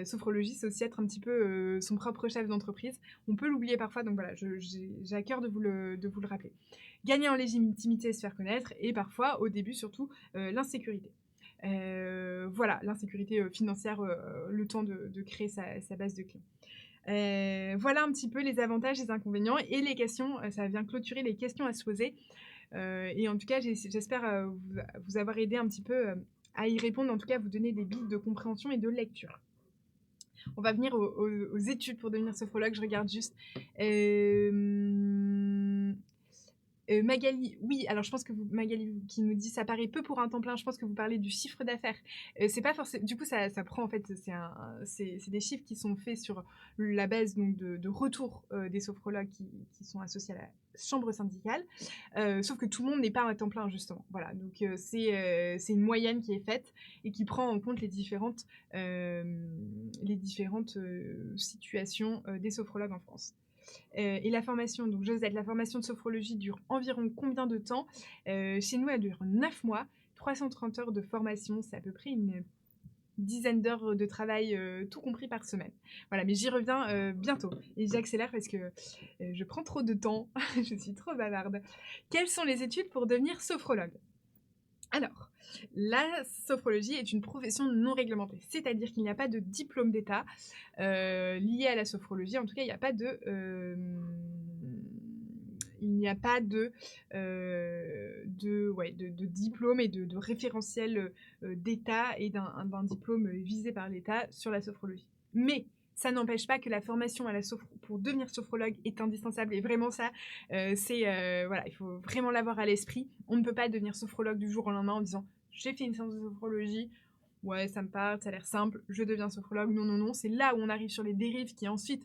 sophrologie, c'est aussi être un petit peu son propre chef d'entreprise. On peut l'oublier parfois, donc voilà, j'ai à cœur de vous le rappeler. Gagner en légitimité, se faire connaître, et parfois, au début surtout, l'insécurité. Voilà, l'insécurité financière, le temps de créer sa base de clients. Voilà un petit peu les avantages, les inconvénients et les questions. Ça vient clôturer les questions à se poser. Et en tout cas, j'espère vous avoir aidé un petit peu à y répondre, en tout cas vous donner des billes de compréhension et de lecture. On va venir aux études pour devenir sophrologue. Je regarde juste. Magali, oui, alors je pense que Magali qui nous dit ça paraît peu pour un temps plein, je pense que vous parlez du chiffre d'affaires. C'est pas forcément, du coup ça prend en fait, c'est des chiffres qui sont faits sur la base donc de retour des sophrologues qui sont associés à la chambre syndicale, sauf que tout le monde n'est pas à temps plein justement. Voilà, donc c'est une moyenne qui est faite et qui prend en compte les différentes situations des sophrologues en France. Et la formation, donc Josette, la formation de sophrologie dure environ combien de temps? Chez nous, elle dure 9 mois, 330 heures de formation, c'est à peu près une dizaine d'heures de travail, tout compris par semaine. Voilà, mais j'y reviens bientôt. Et j'accélère parce que je prends trop de temps, je suis trop bavarde. Quelles sont les études pour devenir sophrologue? Alors, la sophrologie est une profession non réglementée, c'est-à-dire qu'il n'y a pas de diplôme d'État lié à la sophrologie. En tout cas, il n'y a pas de diplôme et de référentiel d'État et d'un diplôme visé par l'État sur la sophrologie. Mais ça n'empêche pas que la formation pour devenir sophrologue est indispensable. Et vraiment ça, voilà, il faut vraiment l'avoir à l'esprit. On ne peut pas devenir sophrologue du jour au lendemain en disant « j'ai fait une séance de sophrologie, ouais, ça me parle, ça a l'air simple, je deviens sophrologue ». Non, non, non, c'est là où on arrive sur les dérives qui ensuite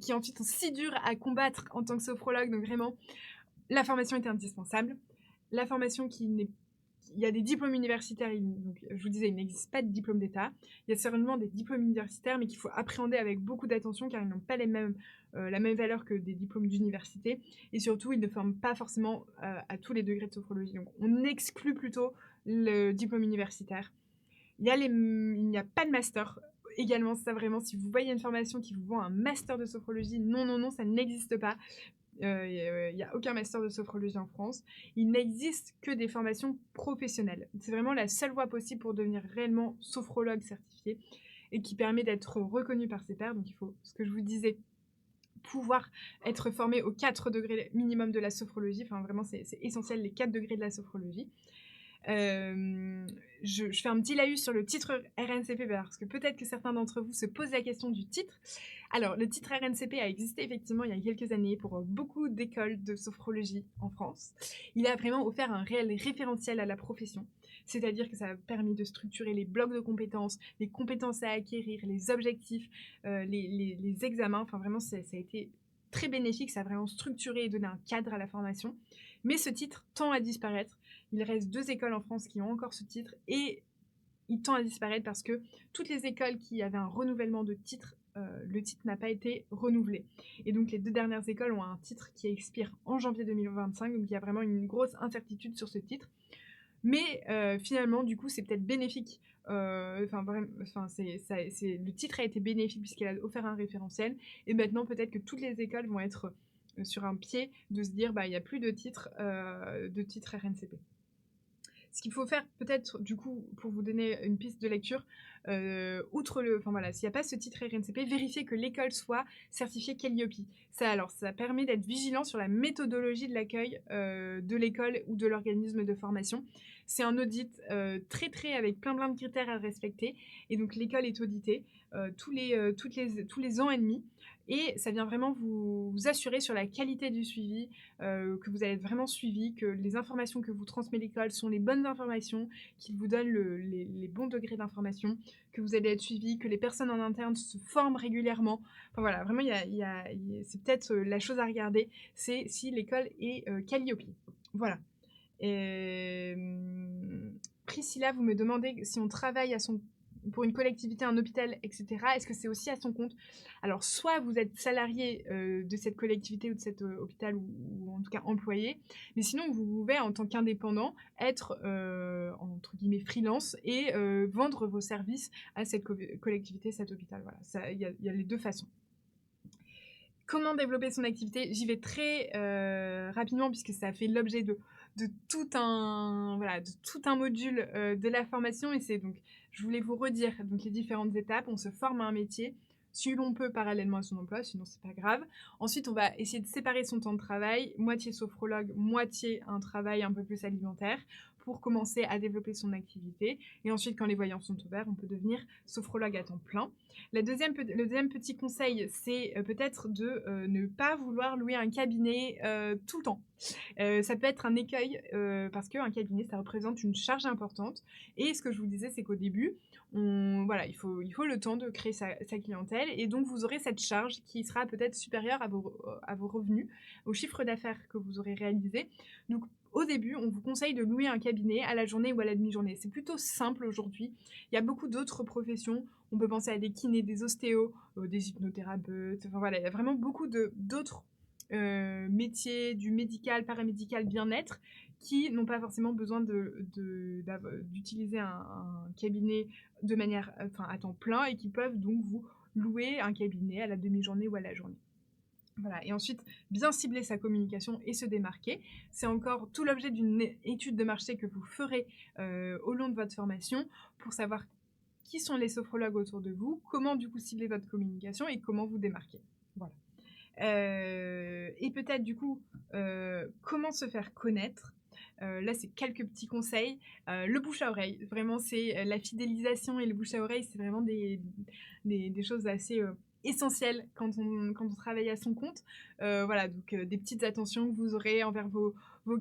qui ensuite sont si dures à combattre en tant que sophrologue. Donc vraiment, la formation est indispensable. La formation il y a des diplômes universitaires, donc je vous disais, il n'existe pas de diplôme d'État. Il y a seulement des diplômes universitaires, mais qu'il faut appréhender avec beaucoup d'attention, car ils n'ont pas la même valeur que des diplômes d'université. Et surtout, ils ne forment pas forcément à tous les degrés de sophrologie. Donc on exclut plutôt le diplôme universitaire. Il n'y a pas de master. Également, ça vraiment, si vous voyez une formation qui vous vend un master de sophrologie, non, ça n'existe pas. Il n'y a aucun master de sophrologie en France. Il n'existe que des formations professionnelles. C'est vraiment la seule voie possible pour devenir réellement sophrologue certifié et qui permet d'être reconnu par ses pairs. Donc il faut, ce que je vous disais, pouvoir être formé aux 4 degrés minimum de la sophrologie. Enfin vraiment, c'est essentiel, les 4 degrés de la sophrologie. Je fais un petit laïus sur le titre RNCP parce que peut-être que certains d'entre vous se posent la question du titre. Alors, le titre RNCP a existé effectivement il y a quelques années pour beaucoup d'écoles de sophrologie en France. Il a vraiment offert un réel référentiel à la profession, c'est-à-dire que ça a permis de structurer les blocs de compétences, les compétences à acquérir, les objectifs, les examens. Enfin, vraiment, ça a été très bénéfique, ça a vraiment structuré et donné un cadre à la formation. Mais ce titre tend à disparaître. Il reste 2 écoles en France qui ont encore ce titre et il tend à disparaître parce que toutes les écoles qui avaient un renouvellement de titre, le titre n'a pas été renouvelé. Et donc les 2 dernières écoles ont un titre qui expire en janvier 2025, donc il y a vraiment une grosse incertitude sur ce titre. Mais finalement, du coup, c'est peut-être bénéfique. Le titre a été bénéfique puisqu'il a offert un référentiel. Et maintenant, peut-être que toutes les écoles vont être sur un pied de se dire, il n'y a plus de titre RNCP. Ce qu'il faut faire peut-être, du coup, pour vous donner une piste de lecture, s'il n'y a pas ce titre RNCP, vérifiez que l'école soit certifiée Calliope. Ça permet d'être vigilant sur la méthodologie de l'accueil de l'école ou de l'organisme de formation. C'est un audit très avec plein de critères à respecter, et donc l'école est auditée tous les ans et demi. Et ça vient vraiment vous assurer sur la qualité du suivi, que vous allez être vraiment suivi, que les informations que vous transmet l'école sont les bonnes informations, qu'ils vous donnent les bons degrés d'information, que vous allez être suivi, que les personnes en interne se forment régulièrement. Enfin voilà, vraiment, c'est peut-être la chose à regarder, c'est si l'école est Calliope. Voilà. Priscilla, vous me demandez si on travaille pour une collectivité, un hôpital, etc. Est-ce que c'est aussi à son compte? Alors, soit vous êtes salarié de cette collectivité ou de cet hôpital, ou en tout cas employé, mais sinon vous pouvez, en tant qu'indépendant, être entre guillemets freelance et vendre vos services à cette collectivité, cet hôpital. Voilà, il y a les 2 façons. Comment développer son activité? J'y vais très rapidement puisque ça fait l'objet de tout un module de la formation, et je voulais vous redire donc les différentes étapes. On se forme à un métier, si l'on peut parallèlement à son emploi, sinon c'est pas grave. Ensuite, on va essayer de séparer son temps de travail, moitié sophrologue, moitié un travail un peu plus alimentaire, pour commencer à développer son activité. Et ensuite, quand les voyants sont ouverts, on peut devenir sophrologue à temps plein. Le deuxième petit conseil, c'est peut-être de ne pas vouloir louer un cabinet tout le temps. Ça peut être un écueil parce qu'un cabinet, ça représente une charge importante. Et ce que je vous disais, c'est qu'au début, il faut le temps de créer sa clientèle, et donc vous aurez cette charge qui sera peut-être supérieure à vos revenus, au chiffre d'affaires que vous aurez réalisé. Donc au début, on vous conseille de louer un cabinet à la journée ou à la demi-journée. C'est plutôt simple aujourd'hui. Il y a beaucoup d'autres professions. On peut penser à des kinés, des ostéos, des hypnothérapeutes. Enfin voilà, il y a vraiment beaucoup d'autres métiers, du médical, paramédical, bien-être, qui n'ont pas forcément besoin d'utiliser un cabinet de manière, à temps plein, et qui peuvent donc vous louer un cabinet à la demi-journée ou à la journée. Voilà. Et ensuite, bien cibler sa communication et se démarquer. C'est encore tout l'objet d'une étude de marché que vous ferez au long de votre formation pour savoir qui sont les sophrologues autour de vous, comment du coup cibler votre communication et comment vous démarquer. Voilà. Et peut-être du coup, comment se faire connaître. Là, c'est quelques petits conseils. Le bouche à oreille, vraiment, c'est la fidélisation et le bouche à oreille, c'est vraiment des choses assez essentiel quand on travaille à son compte. Voilà, donc des petites attentions que vous aurez envers vos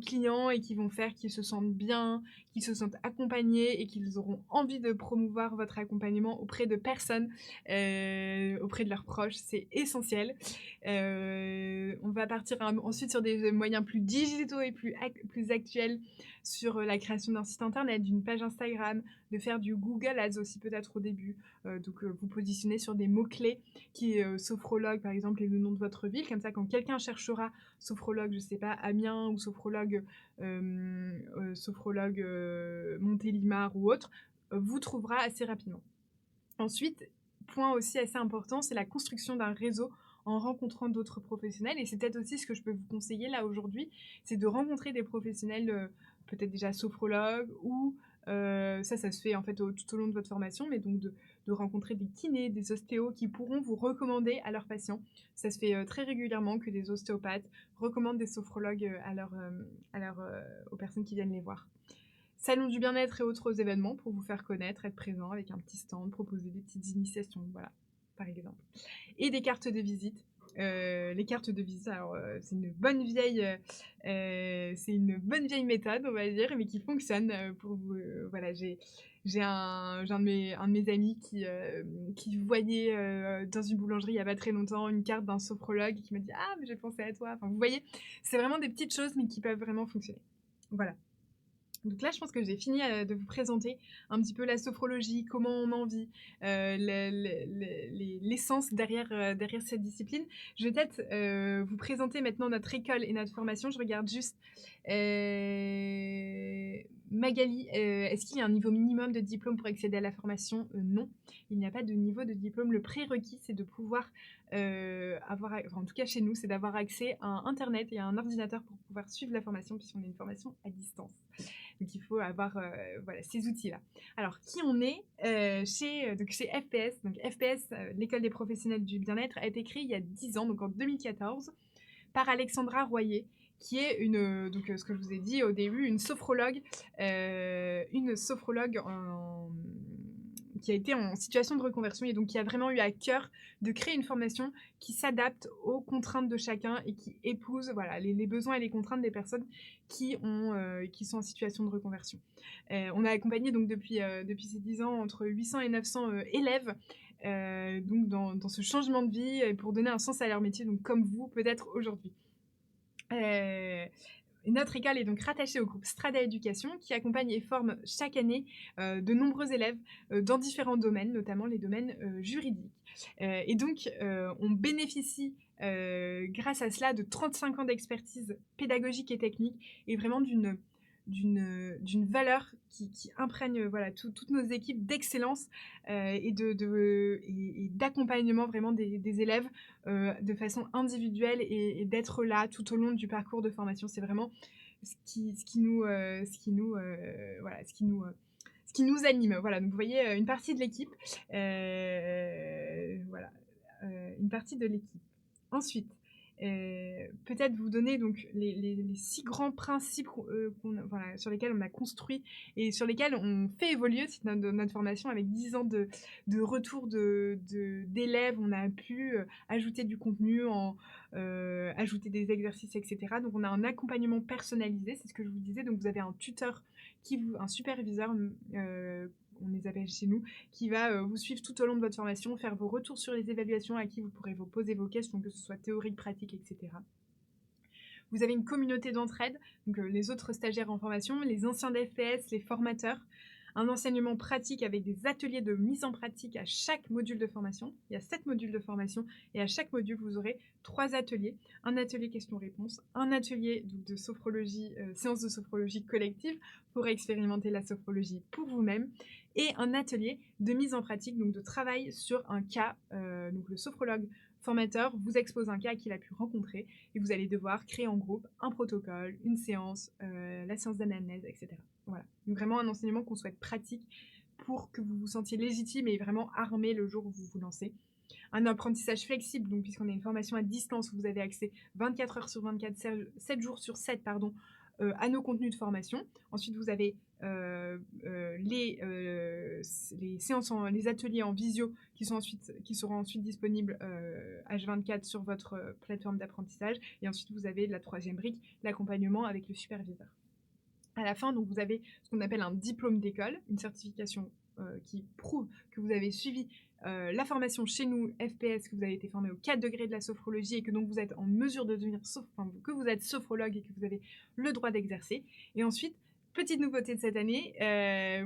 clients et qui vont faire qu'ils se sentent bien, qu'ils se sentent accompagnés et qu'ils auront envie de promouvoir votre accompagnement auprès de personnes, auprès de leurs proches. C'est essentiel. On va partir ensuite sur des moyens plus digitaux et plus actuels sur la création d'un site internet, d'une page Instagram, de faire du Google Ads aussi peut-être au début. Donc vous positionnez sur des mots-clés qui est sophrologue par exemple et le nom de votre ville. Comme ça, quand quelqu'un cherchera sophrologue, je sais pas, Amiens ou sophrologue Montélimar ou autre, vous trouvera assez rapidement. Ensuite, point aussi assez important, c'est la construction d'un réseau en rencontrant d'autres professionnels. Et c'est peut-être aussi ce que je peux vous conseiller là aujourd'hui, c'est de rencontrer des professionnels, peut-être déjà sophrologues ou ça se fait en fait tout au long de votre formation, mais donc de rencontrer des kinés, des ostéos qui pourront vous recommander à leurs patients. Ça se fait très régulièrement que des ostéopathes recommandent des sophrologues aux personnes qui viennent les voir. Salon du bien-être et autres événements pour vous faire connaître, être présent avec un petit stand, proposer des petites initiations, voilà, par exemple. Et des cartes de visite. Les cartes de visite, alors c'est une bonne vieille méthode, on va dire, mais qui fonctionne pour vous. Voilà, j'ai un de mes amis qui voyait dans une boulangerie il n'y a pas très longtemps une carte d'un sophrologue et qui m'a dit ah mais j'ai pensé à toi. Enfin, vous voyez, c'est vraiment des petites choses mais qui peuvent vraiment fonctionner. Voilà. Donc là, je pense que j'ai fini de vous présenter un petit peu la sophrologie, comment on en vit, l'essence derrière cette discipline. Je vais peut-être vous présenter maintenant notre école et notre formation. Je regarde juste Magali, est-ce qu'il y a un niveau minimum de diplôme pour accéder à la formation? Non, il n'y a pas de niveau de diplôme. Le prérequis, c'est de pouvoir en tout cas chez nous, c'est d'avoir accès à Internet et à un ordinateur pour pouvoir suivre la formation, puisqu'on est une formation à distance. Donc il faut avoir voilà, ces outils-là. Alors, qui on est chez FPS. Donc FPS, l'école des professionnels du bien-être, a été créée il y a 10 ans, donc en 2014, par Alexandra Royer, qui est donc ce que je vous ai dit au début, une sophrologue qui a été en situation de reconversion et donc qui a vraiment eu à cœur de créer une formation qui s'adapte aux contraintes de chacun et qui épouse voilà, les besoins et les contraintes des personnes qui sont en situation de reconversion. On a accompagné donc depuis ces 10 ans entre 800 et 900 élèves donc dans ce changement de vie pour donner un sens à leur métier, donc comme vous peut-être aujourd'hui. Notre école est donc rattachée au groupe Strada Éducation qui accompagne et forme chaque année de nombreux élèves dans différents domaines, notamment les domaines juridiques. Et donc, on bénéficie grâce à cela de 35 ans d'expertise pédagogique et technique et vraiment d'une valeur qui imprègne voilà, toutes nos équipes d'excellence et d'accompagnement vraiment des élèves de façon individuelle et d'être là tout au long du parcours de formation. C'est vraiment ce qui nous anime. Voilà, donc vous voyez une partie de l'équipe. Voilà, une partie de l'équipe. Ensuite, peut-être vous donner donc les 6 grands principes voilà, sur lesquels on a construit et sur lesquels on fait évoluer notre formation avec 10 ans de retour d'élèves. On a pu ajouter du contenu, ajouter des exercices, etc. Donc on a un accompagnement personnalisé, c'est ce que je vous disais. Donc vous avez un tuteur, un superviseur, on les appelle chez nous, qui va vous suivre tout au long de votre formation, faire vos retours sur les évaluations, à qui vous pourrez vous poser vos questions, que ce soit théorique, pratique, etc. Vous avez une communauté d'entraide, donc les autres stagiaires en formation, les anciens d'FPS, les formateurs, un enseignement pratique avec des ateliers de mise en pratique à chaque module de formation. Il y a 7 modules de formation et à chaque module, vous aurez 3 ateliers. Un atelier questions-réponses, un atelier de sophrologie, séance de sophrologie collective pour expérimenter la sophrologie pour vous-même et un atelier de mise en pratique, donc de travail sur un cas. Donc le sophrologue formateur vous expose un cas qu'il a pu rencontrer et vous allez devoir créer en groupe un protocole, une séance, la séance d'anamnèse, etc. Voilà. Donc vraiment un enseignement qu'on souhaite pratique pour que vous vous sentiez légitime et vraiment armé le jour où vous vous lancez. Un apprentissage flexible, donc puisqu'on a une formation à distance où vous avez accès 24 heures sur 24, 7 jours sur 7, à nos contenus de formation. Ensuite, vous avez les séances, les ateliers en visio qui seront ensuite disponibles H24 sur votre plateforme d'apprentissage. Et ensuite, vous avez la troisième brique, l'accompagnement avec le superviseur. À la fin, donc, vous avez ce qu'on appelle un diplôme d'école, une certification qui prouve que vous avez suivi la formation chez nous, FPS, que vous avez été formé au 4 degrés de la sophrologie et que donc vous êtes en mesure de devenir que vous êtes sophrologue et que vous avez le droit d'exercer. Et ensuite, petite nouveauté de cette année,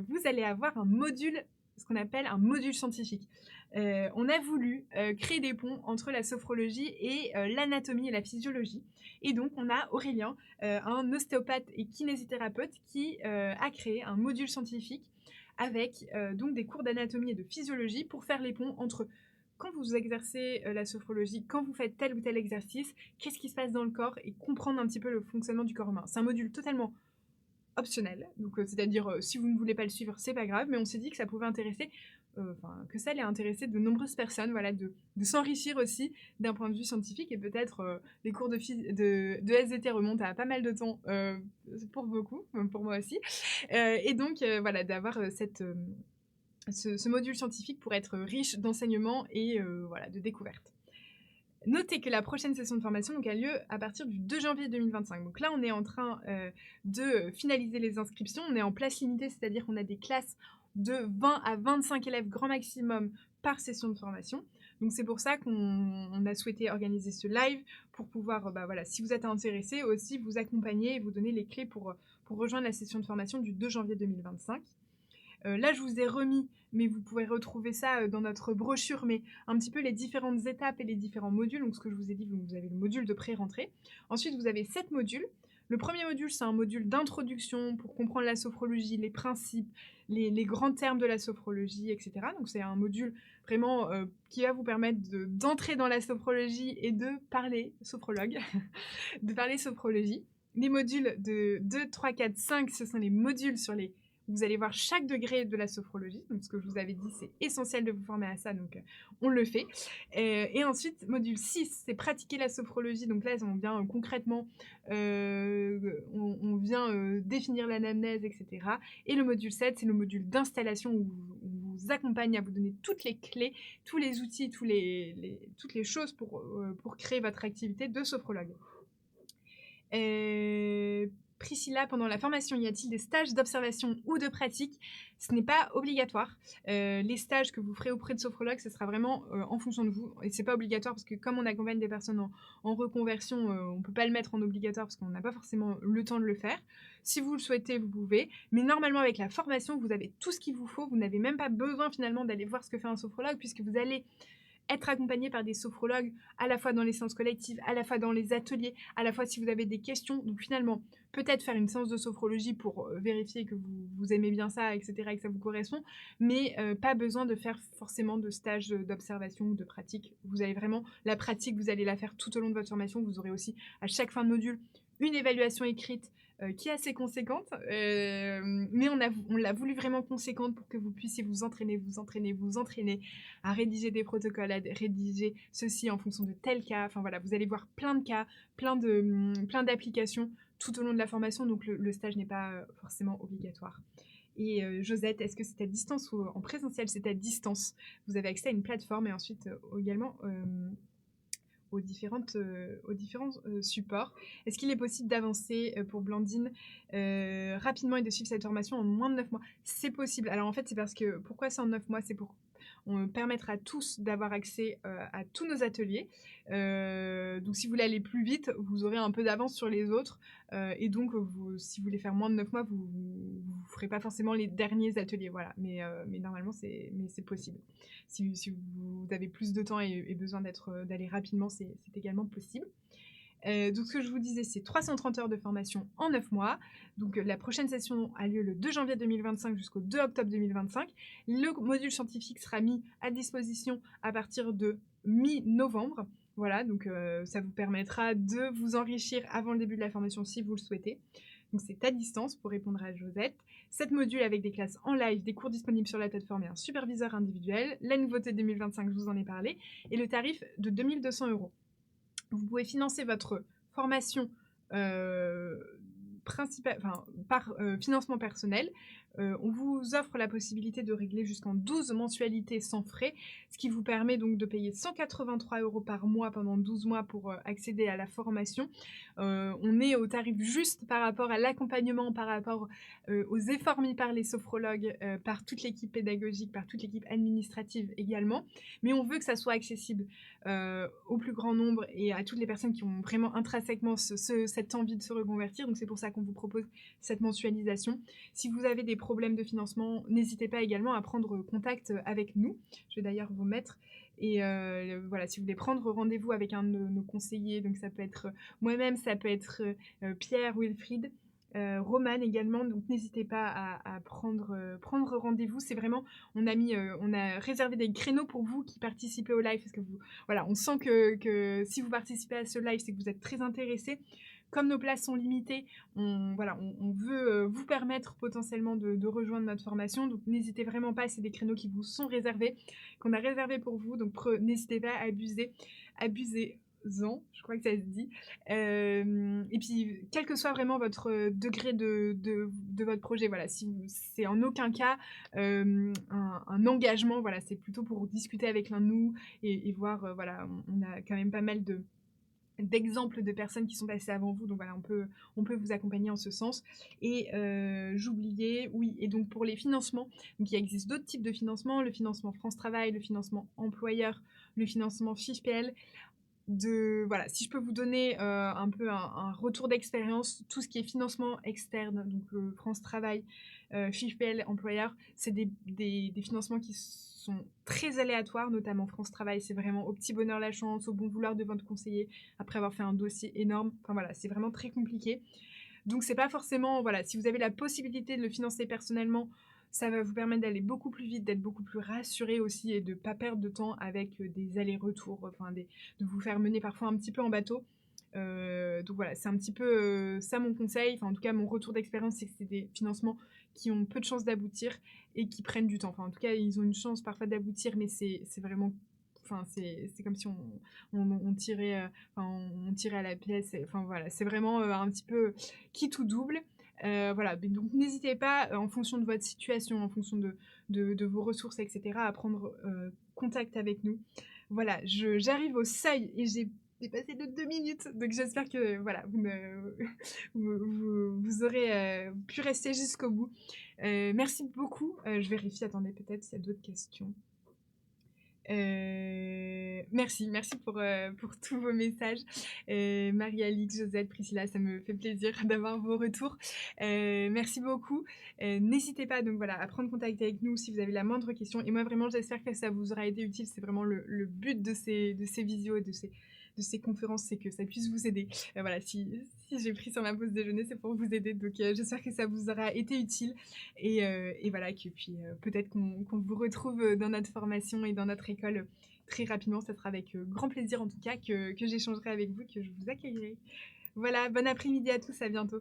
vous allez avoir un module, ce qu'on appelle un module scientifique. On a voulu créer des ponts entre la sophrologie et l'anatomie et la physiologie. Et donc, on a Aurélien, un ostéopathe et kinésithérapeute qui a créé un module scientifique avec donc des cours d'anatomie et de physiologie pour faire les ponts entre quand vous exercez la sophrologie, quand vous faites tel ou tel exercice, qu'est-ce qui se passe dans le corps et comprendre un petit peu le fonctionnement du corps humain. C'est un module totalement optionnel, donc c'est-à-dire si vous ne voulez pas le suivre, c'est pas grave, mais on s'est dit que ça pouvait intéresser, que ça allait intéresser de nombreuses personnes, voilà, de s'enrichir aussi d'un point de vue scientifique et peut-être les cours de SVT remontent à pas mal de temps pour beaucoup, pour moi aussi, et donc voilà, d'avoir ce module scientifique pour être riche d'enseignements et voilà, de découvertes. Notez que la prochaine session de formation donc, a lieu à partir du 2 janvier 2025. Donc là, on est en train de finaliser les inscriptions. On est en place limitée, c'est-à-dire qu'on a des classes de 20 à 25 élèves grand maximum par session de formation. Donc c'est pour ça qu'on a souhaité organiser ce live pour pouvoir, voilà, si vous êtes intéressé, aussi vous accompagner et vous donner les clés pour rejoindre la session de formation du 2 janvier 2025. Là, je vous ai remis, mais vous pouvez retrouver ça dans notre brochure, mais un petit peu les différentes étapes et les différents modules. Donc, ce que je vous ai dit, vous avez le module de pré-rentrée. Ensuite, vous avez 7 modules. Le premier module, c'est un module d'introduction pour comprendre la sophrologie, les principes, les grands termes de la sophrologie, etc. Donc, c'est un module vraiment qui va vous permettre d'entrer dans la sophrologie et de parler sophrologue, de parler sophrologie. Les modules de 2, 3, 4, 5, ce sont les modules sur les... Vous allez voir chaque degré de la sophrologie. Donc, ce que je vous avais dit, c'est essentiel de vous former à ça. Donc, on le fait. Et ensuite, module 6, c'est pratiquer la sophrologie. Donc là, on vient concrètement, on vient définir l'anamnèse, etc. Et le module 7, c'est le module d'installation où on vous accompagne à vous donner toutes les clés, tous les outils, toutes les choses pour créer votre activité de sophrologue. Priscilla, pendant la formation, y a-t-il des stages d'observation ou de pratique? Ce n'est pas obligatoire. Les stages que vous ferez auprès de sophrologues, ce sera vraiment en fonction de vous. Et c'est pas obligatoire parce que comme on accompagne des personnes en reconversion, on peut pas le mettre en obligatoire parce qu'on n'a pas forcément le temps de le faire. Si vous le souhaitez, vous pouvez. Mais normalement, avec la formation, vous avez tout ce qu'il vous faut. Vous n'avez même pas besoin finalement d'aller voir ce que fait un sophrologue puisque vous allez être accompagné par des sophrologues à la fois dans les séances collectives, à la fois dans les ateliers, à la fois si vous avez des questions. Donc finalement, peut-être faire une séance de sophrologie pour vérifier que vous aimez bien ça, etc., et que ça vous correspond, mais pas besoin de faire forcément de stage d'observation ou de pratique. Vous avez vraiment la pratique, vous allez la faire tout au long de votre formation. Vous aurez aussi à chaque fin de module une évaluation écrite qui est assez conséquente, mais on l'a voulu vraiment conséquente pour que vous puissiez vous entraîner à rédiger des protocoles, à rédiger ceci en fonction de tel cas. Enfin voilà, vous allez voir plein de cas, plein d'applications tout au long de la formation, donc le stage n'est pas forcément obligatoire. Et Josette, est-ce que c'est à distance ou en présentiel? C'est à distance. Vous avez accès à une plateforme et ensuite également aux différents supports. Est-ce qu'il est possible d'avancer pour Blandine rapidement et de suivre cette formation en moins de 9 mois? C'est possible. Alors en fait, c'est parce que, pourquoi c'est en 9 mois? C'est pour permettre à tous d'avoir accès à tous nos ateliers. Donc si vous voulez aller plus vite, vous aurez un peu d'avance sur les autres. Et donc, si vous voulez faire moins de 9 mois, vous ne ferez pas forcément les derniers ateliers. Voilà. Mais normalement, c'est possible. Si vous avez plus de temps et besoin d'aller rapidement, c'est également possible. Donc ce que je vous disais, c'est 330 heures de formation en 9 mois. Donc la prochaine session a lieu le 2 janvier 2025 jusqu'au 2 octobre 2025. Le module scientifique sera mis à disposition à partir de mi-novembre. Voilà, donc ça vous permettra de vous enrichir avant le début de la formation si vous le souhaitez. Donc c'est à distance pour répondre à Josette. 7 modules avec des classes en live, des cours disponibles sur la plateforme et un superviseur individuel. La nouveauté 2025, je vous en ai parlé. Et le tarif de 2200 €. Vous pouvez financer votre formation par financement personnel. On vous offre la possibilité de régler jusqu'en 12 mensualités sans frais, ce qui vous permet donc de payer 183 € par mois pendant 12 mois pour accéder à la formation. On est au tarif juste par rapport à l'accompagnement, par rapport aux efforts mis par les sophrologues, par toute l'équipe pédagogique, par toute l'équipe administrative également. Mais on veut que ça soit accessible au plus grand nombre et à toutes les personnes qui ont vraiment intrinsèquement cette envie de se reconvertir. Donc c'est pour ça qu'on vous propose cette mensualisation. Si vous avez des problèmes de financement, n'hésitez pas également à prendre contact avec nous. Je vais d'ailleurs vous mettre. Et voilà, si vous voulez prendre rendez-vous avec un de nos conseillers, donc ça peut être moi-même, ça peut être Pierre, Wilfried, Romane également, donc n'hésitez pas à prendre rendez-vous. C'est vraiment, on a réservé des créneaux pour vous qui participez au live, parce que voilà, on sent que si vous participez à ce live, c'est que vous êtes très intéressés. Comme nos places sont limitées, on veut vous permettre potentiellement de rejoindre notre formation, donc n'hésitez vraiment pas, c'est des créneaux qui vous sont réservés, qu'on a réservés pour vous, donc n'hésitez pas à abusez-en, je crois que ça se dit. Et puis, quel que soit vraiment votre degré de votre projet, voilà, si c'est en aucun cas un engagement, voilà, c'est plutôt pour discuter avec l'un de nous et voir, voilà, on a quand même pas mal d'exemples de personnes qui sont passées avant vous, donc voilà, on peut vous accompagner en ce sens. Et j'oubliais, oui, et donc pour les financements, donc il existe d'autres types de financements, le financement France Travail, le financement employeur, le financement FIFPL. Voilà, si je peux vous donner un peu un retour d'expérience, tout ce qui est financement externe, donc France Travail, FIFPL, employeur, c'est des financements qui sont très aléatoires, notamment France Travail, c'est vraiment au petit bonheur la chance, au bon vouloir de votre conseiller, après avoir fait un dossier énorme, enfin voilà, c'est vraiment très compliqué. Donc c'est pas forcément, voilà, si vous avez la possibilité de le financer personnellement, ça va vous permettre d'aller beaucoup plus vite, d'être beaucoup plus rassuré aussi et de pas perdre de temps avec des allers-retours, enfin de vous faire mener parfois un petit peu en bateau. Donc voilà, c'est un petit peu ça mon conseil, enfin en tout cas mon retour d'expérience, c'est que c'est des financements qui ont peu de chances d'aboutir et qui prennent du temps. Enfin en tout cas, ils ont une chance parfois d'aboutir, mais c'est vraiment, enfin c'est comme si on tirait, on tirait à la pièce. Enfin voilà, c'est vraiment un petit peu qui tout double. Voilà, donc n'hésitez pas, en fonction de votre situation, en fonction de vos ressources, etc., à prendre contact avec nous. Voilà, j'arrive au seuil et j'ai dépassé de 2 minutes, donc j'espère que voilà, vous aurez pu rester jusqu'au bout. Merci beaucoup. Je vérifie, attendez, peut-être s'il y a d'autres questions. Merci pour tous vos messages. Marie-Alix, Josette, Priscilla, ça me fait plaisir d'avoir vos retours. Merci beaucoup. N'hésitez pas donc voilà à prendre contact avec nous si vous avez la moindre question. Et moi vraiment j'espère que ça vous aura été utile. C'est vraiment le but de ces visios et de ces conférences, c'est que ça puisse vous aider. Voilà, si j'ai pris sur ma pause déjeuner, c'est pour vous aider. Donc j'espère que ça vous aura été utile. Et voilà, que puis peut-être qu'on vous retrouve dans notre formation et dans notre école très rapidement. Ça sera avec grand plaisir en tout cas que j'échangerai avec vous, que je vous accueillerai. Voilà, bon après-midi à tous, à bientôt.